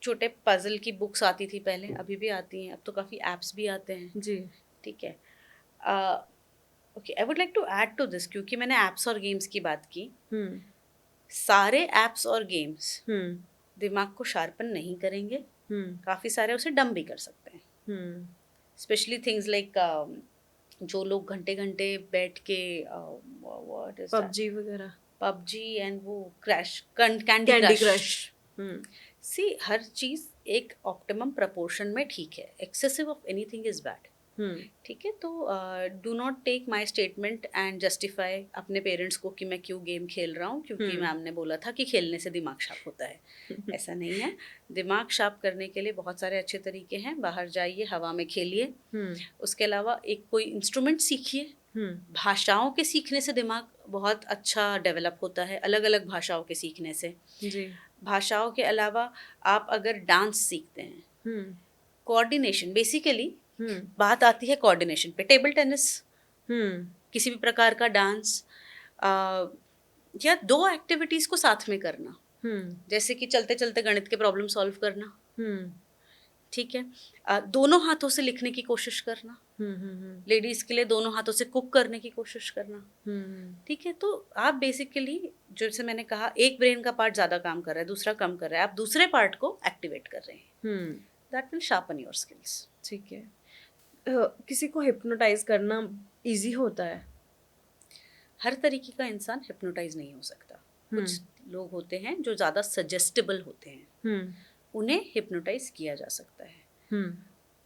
छोटे पजल की बुक्स आती थी पहले, अभी भी आती हैं, अब तो काफ़ी एप्स भी आते हैं जी। ठीक है। Okay, I would like to add to this, क्योंकि मैंने एप्स और गेम्स की बात की। सारे एप्स और गेम्स दिमाग को शार्पन नहीं करेंगे, काफ़ी सारे उसे डम भी कर सकते हैं। स्पेशली थिंग्स लाइक जो लोग घंटे घंटे बैठ के व्हाट इज पबजी वगैरह, पबजी एंड वो crash candy candy crush. Crush. Hmm see हर चीज एक ऑप्टिमम प्रपोर्शन में ठीक है, excessive of anything is bad. हम्म ठीक है, तो do not take my statement and justify अपने पेरेंट्स को कि मैं क्यों गेम खेल रहा हूँ क्योंकि हम्म मैम ने बोला था कि खेलने से दिमाग शार्प होता है। ऐसा नहीं है। दिमाग शार्प करने के लिए बहुत सारे अच्छे तरीके हैं। बाहर जाइए, हवा में खेलिए। हम्म उसके अलावा एक कोई इंस्ट्रूमेंट सीखिए। हम्म भाषाओं के सीखने से दिमाग बहुत अच्छा डेवलप होता है, अलग अलग भाषाओं के सीखने से। जी। भाषाओं के अलावा आप अगर डांस सीखते हैं, हम्म कोऑर्डिनेशन, बेसिकली हम्म बात आती है कोऑर्डिनेशन पे, टेबल टेनिस, हम्म किसी भी प्रकार का डांस, या दो एक्टिविटीज को साथ में करना, हम्म जैसे कि चलते चलते गणित के प्रॉब्लम सॉल्व करना। हम्म ठीक है, दोनों हाथों से लिखने की कोशिश करना। हम्म लेडीज के लिए दोनों हाथों से कुक करने की कोशिश करना। हम्म ठीक है, तो आप बेसिकली, जैसे मैंने कहा, एक ब्रेन का पार्ट ज़्यादा काम कर रहा है, दूसरा कम कर रहा है, आप दूसरे पार्ट को एक्टिवेट कर रहे हैं। Hmm that will sharpen your skills. ठीक है। किसी को हिप्नोटाइज करना इजी होता है? हर तरीके का इंसान हिप्नोटाइज नहीं हो सकता। कुछ लोग होते हैं जो ज़्यादा सजेस्टेबल होते हैं, हम्म उन्हें हिप्नोटाइज किया जा सकता है। हम्म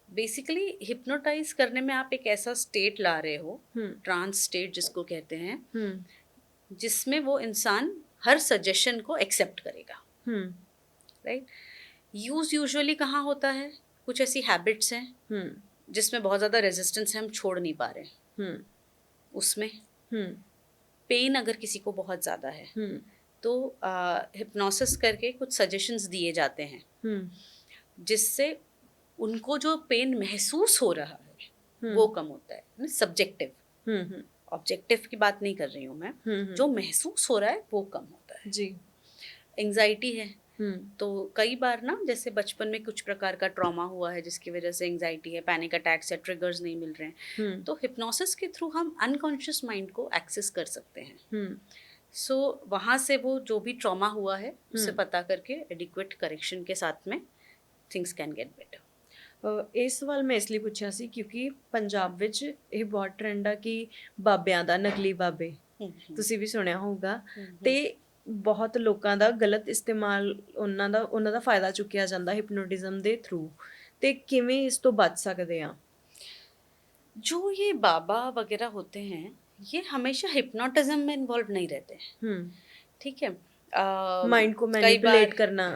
बेसिकली हिप्नोटाइज करने में आप एक ऐसा स्टेट ला रहे हो, हम्म ट्रांस स्टेट जिसको कहते हैं, हम्म जिसमें वो इंसान हर सजेशन को एक्सेप्ट करेगा। हम्म राइट। यूजुअली कहाँ होता है, कुछ ऐसी हैबिट्स हैं हम्म जिसमें बहुत ज़्यादा रेजिस्टेंस है, हम छोड़ नहीं पा रहे हैं। हम्म उसमें हम्म पेन अगर किसी को बहुत ज़्यादा है हम्म तो हिप्नोसिस करके कुछ सजेशंस दिए जाते हैं हम्म जिससे उनको जो पेन महसूस हो रहा है वो कम होता है। सब्जेक्टिव, हम्म ऑब्जेक्टिव की बात नहीं कर रही हूँ मैं। जो महसूस हो रहा है वो कम होता है। जी। एंजाइटी है हम्म तो कई बार ना, जैसे बचपन में कुछ प्रकार का ट्रॉमा हुआ है जिसकी वजह से एंजाइटी है, पैनिक अटैक्स या ट्रिगर्स नहीं मिल रहे हैं, तो हिप्नोसिस के थ्रू हम अनकॉन्शियस माइंड को एक्सेस कर सकते हैं। हम्म सो वहाँ से वो जो भी ट्रॉमा हुआ है उससे पता करके एडिक्वेट करेक्शन के साथ में थिंग्स कैन गेट बेटर। ਇਹ ਸਵਾਲ ਮੈਂ ਇਸ ਲਈ ਪੁੱਛਿਆ ਸੀ ਕਿਉਂਕਿ ਪੰਜਾਬ ਵਿੱਚ ਇਹ ਬਹੁਤ ਟ੍ਰੈਂਡ ਆ ਕਿ ਬਾਬਿਆਂ ਦਾ, ਨਕਲੀ ਬਾਬੇ, ਤੁਸੀਂ ਵੀ ਸੁਣਿਆ ਹੋਊਗਾ, ਤੇ ਬਹੁਤ ਲੋਕਾਂ ਦਾ ਗਲਤ ਇਸਤੇਮਾਲ, ਉਹਨਾਂ ਦਾ ਫਾਇਦਾ ਚੁੱਕਿਆ ਜਾਂਦਾ ਹਿਪਨੋਟਿਜ਼ਮ ਦੇ ਥਰੂ, ਤੇ ਕਿਵੇਂ ਇਸ ਤੋਂ ਬਚ ਸਕਦੇ ਆ? जो ये बाबा वगैरह होते हैं ये हमेशा हिप्नोटिज्म में इन्वॉल्व नहीं रहते हैं। हम्म ठीक है, माइंड को कई मैनिपुलेट बार करना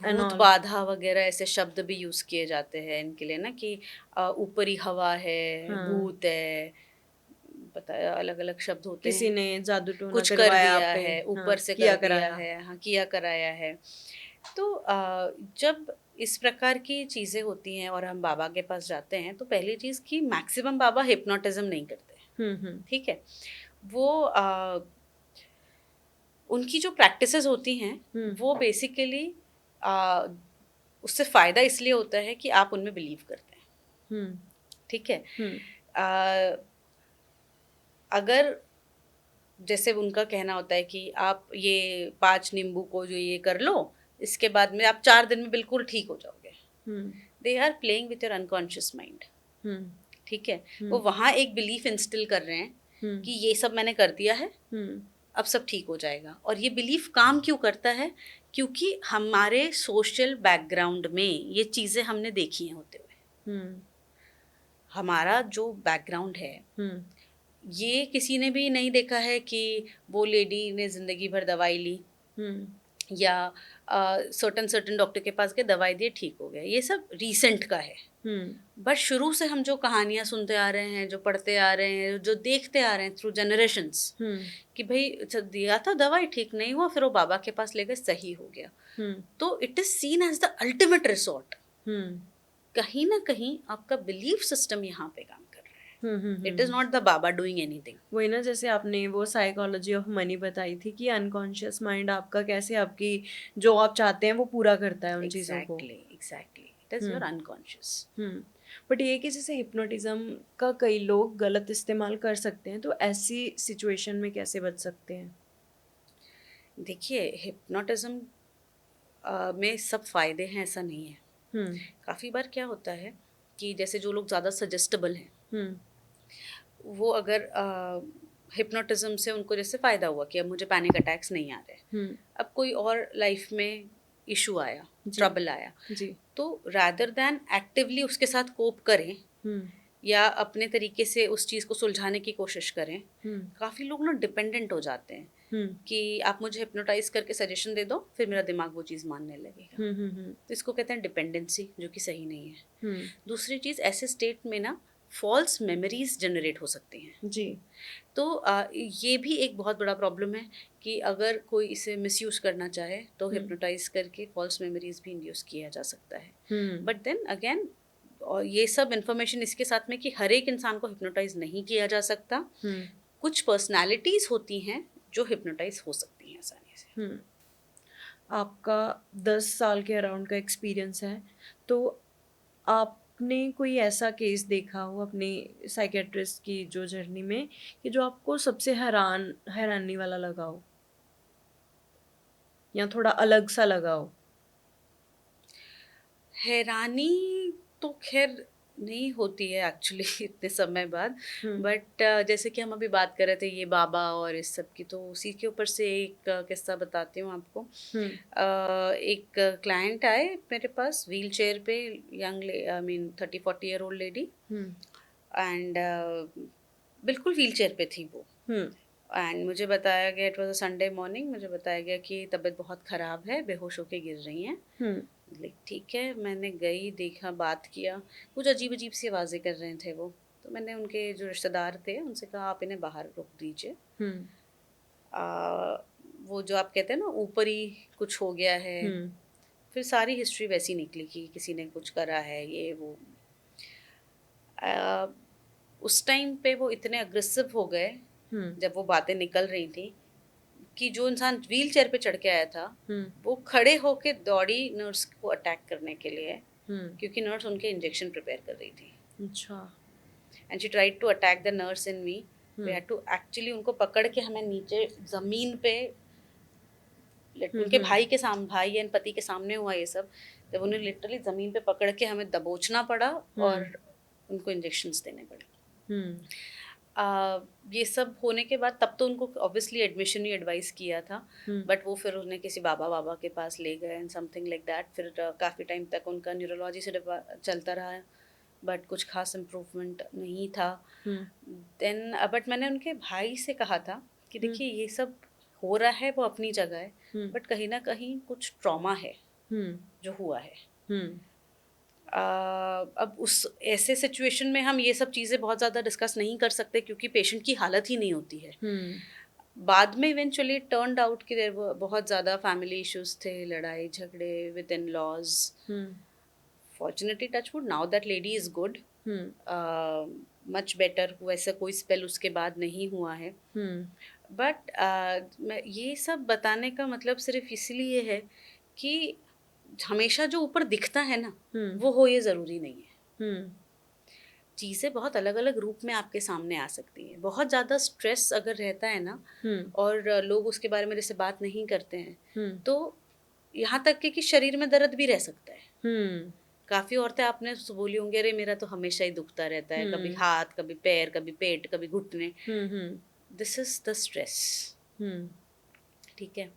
एंड भूत ऑल। बाधा वगैरह ऐसे शब्द भी यूज किए जाते हैं इनके लिए ना, कि ऊपरी हवा है, हाँ। भूत है, पता है अलग अलग शब्द होते किसी हैं। ने जादू टोना कुछ कर करवाया दिया आप पे, है, हाँ, ऊपर से किया कर दिया कराया। है, हाँ किया कराया है। तो जब इस प्रकार की चीज़ें होती हैं और हम बाबा के पास जाते हैं तो पहली चीज़ कि मैक्सिमम बाबा हिप्नोटिज्म नहीं करते। ठीक है, वो उनकी जो प्रैक्टिसेस होती हैं वो बेसिकली उससे फ़ायदा इसलिए होता है कि आप उनमें बिलीव करते हैं। ठीक है, अगर जैसे उनका कहना होता है कि आप ये 5 नींबू को जो ये कर लो, इसके बाद में आप 4 दिन में बिल्कुल ठीक हो जाओगे। They are playing with your unconscious mind. ठीक है, वो वहाँ एक बिलीफ इंस्टिल कर रहे हैं कि ये सब मैंने कर दिया है, अब सब ठीक हो जाएगा। और ये बिलीफ काम क्यों करता है? क्योंकि हमारे सोशल बैकग्राउंड में ये चीज़ें हमने देखी हैं होते हुए। हमारा जो बैकग्राउंड है ये किसी ने भी नहीं देखा है कि वो लेडी ने ज़िंदगी भर दवाई ली या सर्टन डॉक्टर के पास गए, दवाई दिए, ठीक हो गया। ये सब रीसेंट का है। बट शुरू से हम जो कहानियाँ सुनते आ रहे हैं, जो पढ़ते आ रहे हैं, जो देखते आ रहे हैं थ्रू जनरेशंस, कि भाई दिया था दवाई, ठीक नहीं हुआ, फिर वो बाबा के पास ले गए, सही हो गया। तो it is seen as the ultimate resort. कहीं ना कहीं आपका बिलीफ सिस्टम यहाँ पे काम कर रहा है। It is not the Baba doing anything. वही ना, जैसे आपने वो साइकोलॉजी ऑफ मनी बताई थी कि अनकॉन्शियस माइंड आपका कैसे आपकी जो आप चाहते हैं वो पूरा करता है उन चीज़ों को। Exactly, it is your unconscious. But ये कि जैसे हिप्नोटिज्म का कई लोग गलत इस्तेमाल कर सकते हैं, तो ऐसी सिचुएशन में कैसे बच सकते हैं? देखिए, हिप्नोटिज्म में सब फ़ायदे हैं ऐसा नहीं है। काफ़ी बार क्या होता है कि जैसे जो लोग ज़्यादा सजेस्टेबल हैं वो अगर हिप्नोटिज्म से उनको जैसे फ़ायदा हुआ कि अब मुझे पैनिक अटैक्स नहीं आ रहे, हुँ, अब कोई और लाइफ में इशू आया, जी, ट्रबल आया, जी, तो रादर दैन एक्टिवली उसके साथ कोप करें हुँ, या अपने तरीके से उस चीज़ को सुलझाने की कोशिश करें, हुँ, काफ़ी लोग ना डिपेंडेंट हो जाते हैं हुँ, कि आप मुझे हिप्नोटाइज़ करके सजेशन दे दो, फिर मेरा दिमाग वो चीज़ मानने लगेगा। हुँ, हुँ, हुँ, तो इसको कहते हैं डिपेंडेंसी, जो कि सही नहीं है। हुँ, दूसरी चीज़, ऐसे स्टेट में ना फ़ॉल्स मेमोरीज़ जनरेट हो सकती हैं। जी, तो ये भी एक बहुत बड़ा प्रॉब्लम है कि अगर कोई इसे मिसयूज़ करना चाहे तो हुँ, हिप्नोटाइज़ करके फ़ॉल्स मेमोरीज़ भी इंड्यूस किया जा सकता है। हुँ, बट देन अगेन, और ये सब इन्फॉर्मेशन इसके साथ में कि हर एक इंसान को हिप्नोटाइज़ नहीं किया जा सकता। हुँ, कुछ पर्सनैलिटीज़ होती हैं जो हिप्नोटाइज़ हो सकती हैं आसानी से। हुँ। आपका 10 साल के अराउंड का एक्सपीरियंस है, तो आपने कोई ऐसा केस देखा हो अपनी साइकियाट्रिस्ट की जो जर्नी में कि जो आपको सबसे हैरानी वाला लगा हो या थोड़ा अलग-सा लगा हो? हैरानी तो ख़ैर नहीं होती है एक्चुअली इतने समय बाद। हुँ, बट जैसे कि हम अभी बात कर रहे थे ये बाबा और इस सब की, तो उसी के ऊपर से एक किस्सा बताती हूँ आपको। हुँ, एक क्लाइंट आए मेरे पास व्हीलचेयर पे, young I mean 30-40 year old lady, hmm, and बिल्कुल व्हीलचेयर पे थी वो। हुँ, एंड मुझे बताया गया, it was a Sunday morning, मुझे बताया गया कि तबीयत बहुत ख़राब है, बेहोश होके गिर रही हैं। हुँ, लाइक ठीक है, मैंने गई, देखा, बात किया, कुछ अजीब-अजीब सी आवाज़ें कर रहे थे वो। तो मैंने उनके जो रिश्तेदार थे उनसे कहा आप इन्हें बाहर रोक दीजिए। हुँ, वो जो आप कहते हैं ना ऊपर ही कुछ हो गया है, हुँ, फिर सारी हिस्ट्री वैसी निकली कि किसी ने कुछ करा है, ये वो। अ, उस टाइम पे वो इतने अग्रेसिव हो गए हुँ, जब वो बातें निकल रही थी कि जो इंसान व्हीलचेयर पे चढ़ के आया था, हुँ, वो खड़े होके दौड़ी नर्स को अटैक करने के लिए, हुँ, क्योंकि नर्स उनके इंजेक्शन प्रिपेयर कर रही थी। अच्छा, and she tried to attack the nurse in me. We hmm, had to actually उनको पकड़ के हमें नीचे ज़मीन पे, हुँ, उनके हुँ, भाई एंड पति के सामने हुआ ये सब। जब उन्हें लिटरली ज़मीन पे पकड़ के हमें दबोचना पड़ा हुँ, और उनको इंजेक्शंस देने पड़े। हुँ, ये सब होने के बाद तब तो उनको ऑब्वियसली एडमिशन ही एडवाइस किया था, हुँ, बट वो फिर उन्हें किसी बाबा वाबा के पास ले गए एंड समथिंग लाइक दैट। फिर काफ़ी टाइम तक उनका न्यूरोलॉजी से चलता रहा, बट कुछ खास इम्प्रूवमेंट नहीं था। हुँ, देन बट मैंने उनके भाई से कहा था कि हुँ, देखिए ये सब हो रहा है वो अपनी जगह है, हुँ, बट कहीं ना कहीं कुछ ट्रॉमा है हुँ, जो हुआ है। हुँ, अब उस ऐसे सिचुएशन में हम ये सब चीज़ें बहुत ज़्यादा डिस्कस नहीं कर सकते क्योंकि पेशेंट की हालत ही नहीं होती है। हुँ, बाद में इवेंचुअली टर्न्ड आउट कि देयर वर बहुत ज़्यादा फैमिली इश्यूज थे, लड़ाई झगड़े with in laws. Hmm, fortunately touch wood now that lady is good, hmm, much better. वैसा कोई स्पेल उसके बाद नहीं हुआ है। हुँ, बट मैं ये सब बताने का मतलब सिर्फ इसलिए है कि हमेशा जो ऊपर दिखता है ना, हुँ, वो हो ये ज़रूरी नहीं है। हुँ, चीज़ें बहुत अलग-अलग रूप में आपके सामने आ सकती हैं। बहुत ज़्यादा स्ट्रेस अगर रहता है ना, हुँ, और लोग उसके बारे में जैसे बात नहीं करते हैं, हुँ, तो यहाँ तक कि शरीर में दर्द भी रह सकता है। हुँ, काफ़ी औरतें आपने बोली होंगी, अरे मेरा तो हमेशा ही दुखता रहता है, कभी हुँ, हाथ, कभी पैर, कभी पेट, कभी घुटने। हुँ, हुँ, दिस इज़ द स्ट्रेस, हुँ, ठीक है?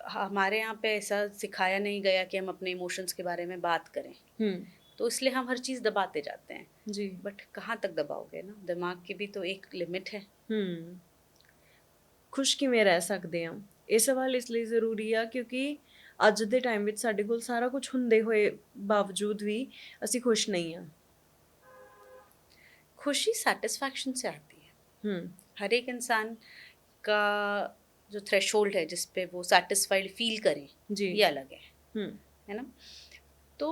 हमारे यहाँ पे ऐसा सिखाया नहीं गया कि हम अपने इमोशंस के बारे में बात करें, हुँ, तो इसलिए हम हर चीज़ दबाते जाते हैं। जी, बट कहाँ तक दबाओगे ना? दिमाग की भी तो एक लिमिट है। हुँ। ਖੁਸ਼ ਕਿਵੇਂ ਰਹਿ ਸਕਦੇ ਹਾਂ? ਇਹ ਸਵਾਲ ਇਸ ਲਈ ਜ਼ਰੂਰੀ ਆ ਕਿਉਂਕਿ ਅੱਜ ਦੇ ਟਾਈਮ ਵਿੱਚ ਸਾਡੇ ਕੋਲ ਸਾਰਾ ਕੁਝ ਹੁੰਦੇ ਹੋਏ ਬਾਵਜੂਦ ਵੀ ਅਸੀਂ ਖੁਸ਼ नहीं ਹਾਂ। खुशी सैटिस्फैक्शन से आती है। हुँ, हर एक इंसान का जो थ्रेशोल्ड है जिस पे वो सैटिस्फाइड फील करे, जी, ये अलग हुँ, है ना? तो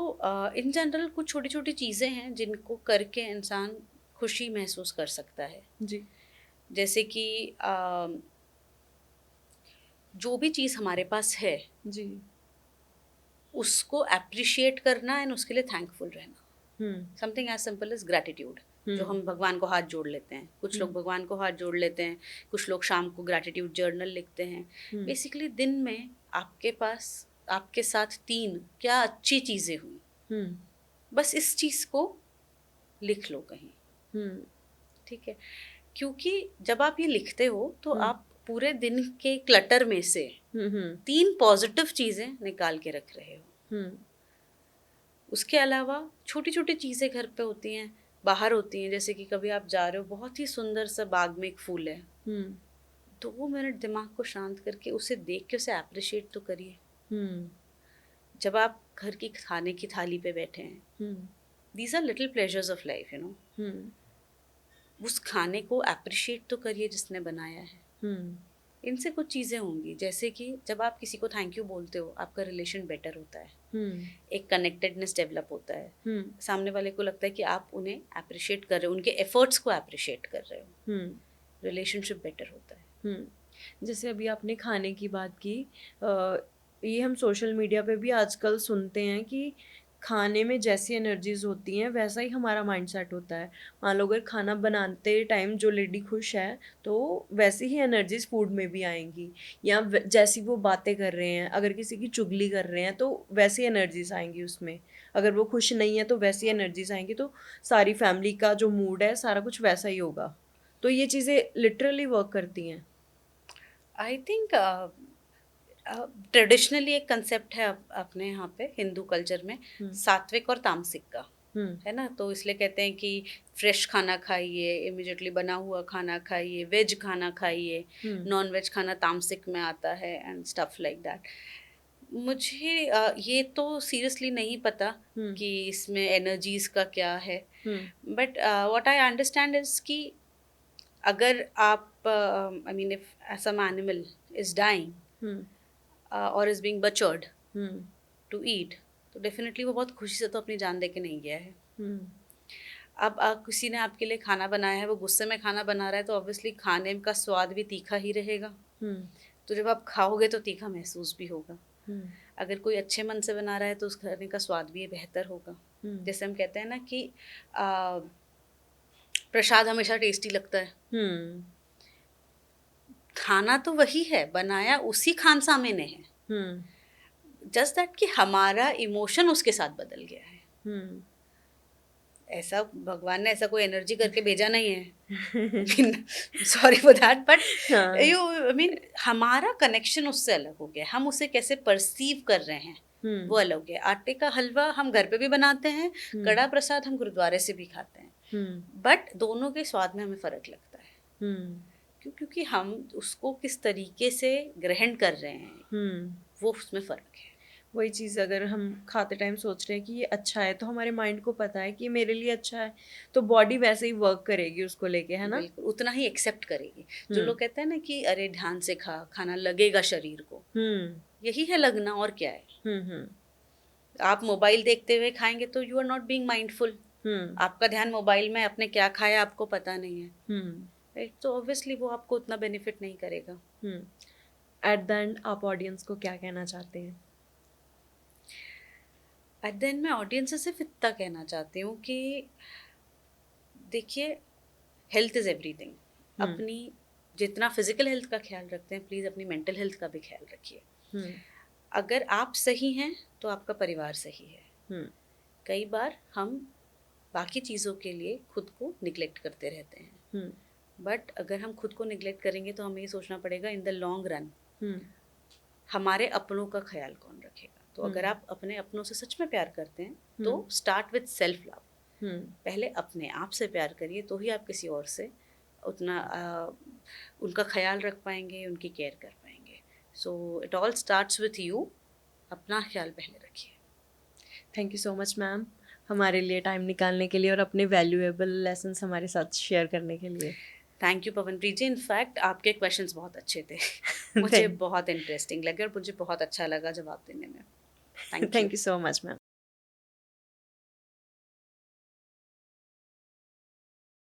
इन जनरल कुछ छोटी-छोटी चीज़ें हैं जिनको करके इंसान खुशी महसूस कर सकता है। जी, जैसे कि जो भी चीज़ हमारे पास है, जी, उसको एप्रिशिएट करना एंड उसके लिए थैंकफुल रहना। हुँ, something as simple as gratitude, हुँ, जो हम भगवान को हाथ जोड़ लेते हैं। कुछ हुँ, लोग भगवान को हाथ जोड़ लेते हैं, कुछ लोग शाम को ग्रैटिट्यूड जर्नल लिखते हैं। हुँ, बेसिकली दिन में आपके पास आपके साथ 3 क्या अच्छी चीज़ें हुई, हुँ, बस इस चीज़ को लिख लो कहीं, हुँ, ठीक है? क्योंकि जब आप ये लिखते हो तो हम्म। आप पूरे दिन के क्लटर में से हम्म। 3 पॉजिटिव चीज़ें निकाल के रख रहे हो। हम्म। उसके अलावा छोटी-छोटी चीज़ें घर पे होती हैं, बाहर होती हैं, जैसे कि कभी आप जा रहे हो, बहुत ही सुंदर सा बाग में एक फूल है, हम्म। 2 मिनट दिमाग को शांत करके उसे देख के उसे एप्रिशिएट तो करिए। हम्म। जब आप घर की खाने की थाली पे बैठे हैं, हम्म। These are little pleasures of life, you know. हम्म। उस खाने को एप्रिशिएट तो करिए जिसने बनाया है। हम्म। इनसे कुछ चीज़ें होंगी, जैसे कि जब आप किसी को थैंक यू बोलते हो, आपका रिलेशन बेटर होता है, हम्म। एक कनेक्टेडनेस डेवलप होता है। हम्म। सामने वाले को लगता है कि आप उन्हें अप्रिशिएट कर रहे हो, उनके एफर्ट्स को अप्रिशिएट कर रहे हो, हम्म। रिलेशनशिप बेटर होता है। जैसे अभी आपने खाने की बात की, अ, ये हम सोशल मीडिया पे भी आजकल सुनते हैं कि खाने में जैसी एनर्जीज होती हैं वैसा ही हमारा माइंडसेट होता है। मान लो अगर खाना बनाते टाइम जो लेडी खुश है तो वैसी ही एनर्जीज फूड में भी आएंगी, या जैसी वो बातें कर रहे हैं, अगर किसी की चुगली कर रहे हैं तो वैसी एनर्जीज आएंगी उसमें, अगर वो खुश नहीं है तो वैसी एनर्जीज आएंगी, तो सारी फैमिली का जो मूड है सारा कुछ वैसा ही होगा। तो ये चीज़ें लिटरली वर्क करती हैं। आई थिंक ट्रेडिशनली एक कंसेप्ट है अपने यहाँ पे हिंदू कल्चर में, हुँ। सात्विक और तामसिक का, हुँ। है ना। तो इसलिए कहते हैं कि फ्रेश खाना खाइए, इमिडिएटली बना हुआ खाना खाइए, वेज खाना खाइए, हुँ। नॉन वेज खाना तामसिक में आता है एंड स्टफ लाइक दैट। मुझे ये तो सीरियसली नहीं पता हुँ। कि इसमें एनर्जीज का क्या है, हुँ। But what I understand is कि अगर आप I mean if some animal is dying हुँ। और इज बीइंग बचर्ड हुँ। टू ईट, तो डेफिनेटली वो बहुत खुशी से तो अपनी जान दे के नहीं गया है। हुँ। अब किसी ने आपके लिए खाना बनाया है, वो गुस्से में खाना बना रहा है, तो ऑब्वियसली खाने का स्वाद भी तीखा ही रहेगा। हुँ। तो जब आप खाओगे तो तीखा महसूस भी होगा। हुँ। अगर कोई अच्छे मन से बना रहा है तो उस खाने का स्वाद भी बेहतर होगा। हुँ। जैसे हम कहते हैं ना कि आ, प्रसाद हमेशा टेस्टी लगता है। हुँ। खाना तो वही है, बनाया उसी खानसामे ने है, हुँ। जस्ट दैट कि हमारा इमोशन उसके साथ बदल गया है। हुँ। ऐसा भगवान ने ऐसा कोई एनर्जी करके भेजा नहीं है। सॉरी फॉर दैट, बट हाँ। यू आई मीन हमारा कनेक्शन उससे अलग हो गया, हम उसे कैसे परसीव कर रहे हैं हुँ। वो अलग हो गया। आटे का हलवा हम घर पे भी बनाते हैं, हुँ। कड़ा प्रसाद हम गुरुद्वारे से भी खाते हैं, हुँ। बट दोनों के स्वाद में हमें फ़र्क लगता है। हुँ। क्योंकि हम उसको किस तरीके से ग्रहण कर रहे हैं, हुँ। वो उसमें फ़र्क है। वही चीज़ अगर हम खाते टाइम सोच रहे हैं कि ये अच्छा है तो हमारे माइंड को पता है कि ये मेरे लिए अच्छा है, तो बॉडी वैसे ही वर्क करेगी उसको लेके, है ना? बिल्कुल उतना ही एक्सेप्ट करेगी। जो हुँ। लोग कहते हैं ना कि अरे ध्यान से खा, खाना लगेगा शरीर को, हुँ। यही है लगना, और क्या है। हुँ। हुँ। आप मोबाइल देखते हुए खाएंगे तो you are not being mindful, हुँ। आपका ध्यान मोबाइल में, आपने क्या खाया आपको पता नहीं है, हुँ। राइट। तो ऑब्वियसली वो आपको उतना बेनिफिट नहीं करेगा। हुँ। एट द एंड आप ऑडियंस को क्या कहना चाहते हैं? एट द एंड मैं ऑडियंस से सिर्फ इतना कहना चाहती हूँ कि देखिए, हेल्थ इज़ एवरीथिंग। हुँ। अपनी जितना फिजिकल हेल्थ का ख्याल रखते हैं, प्लीज़ अपनी मेंटल हेल्थ का भी ख्याल रखिए। हुँ। अगर आप सही हैं तो आपका परिवार सही है। हुँ। कई बार हम बाकी चीज़ों के लिए खुद को निग्लेक्ट करते रहते हैं, हुँ। बट अगर हम खुद को निग्लेक्ट करेंगे तो हमें ये सोचना पड़ेगा इन द लॉन्ग रन हुँ। हमारे अपनों का ख्याल कौन रखेगा। तो हुँ। अगर आप अपने अपनों से सच में प्यार करते हैं तो हुँ। Start with self love. हुँ। पहले अपने आप से प्यार करिए, तो ही आप किसी और से उतना उनका ख्याल रख पाएंगे, उनकी केयर कर पाएंगे। So it all starts with you. अपना ख्याल पहले रखिए। Thank you so much ma'am, हमारे लिए टाइम निकालने के लिए और अपने वैल्यूएबल लेसन्स हमारे साथ शेयर करने के लिए। Thank you Pavanpreet ji. In fact आपके क्वेश्चंस बहुत अच्छे थे। मुझे थैंक बहुत इंटरेस्टिंग लगे और मुझे बहुत अच्छा लगा जवाब देने में। Thank you. Thank you so much ma'am.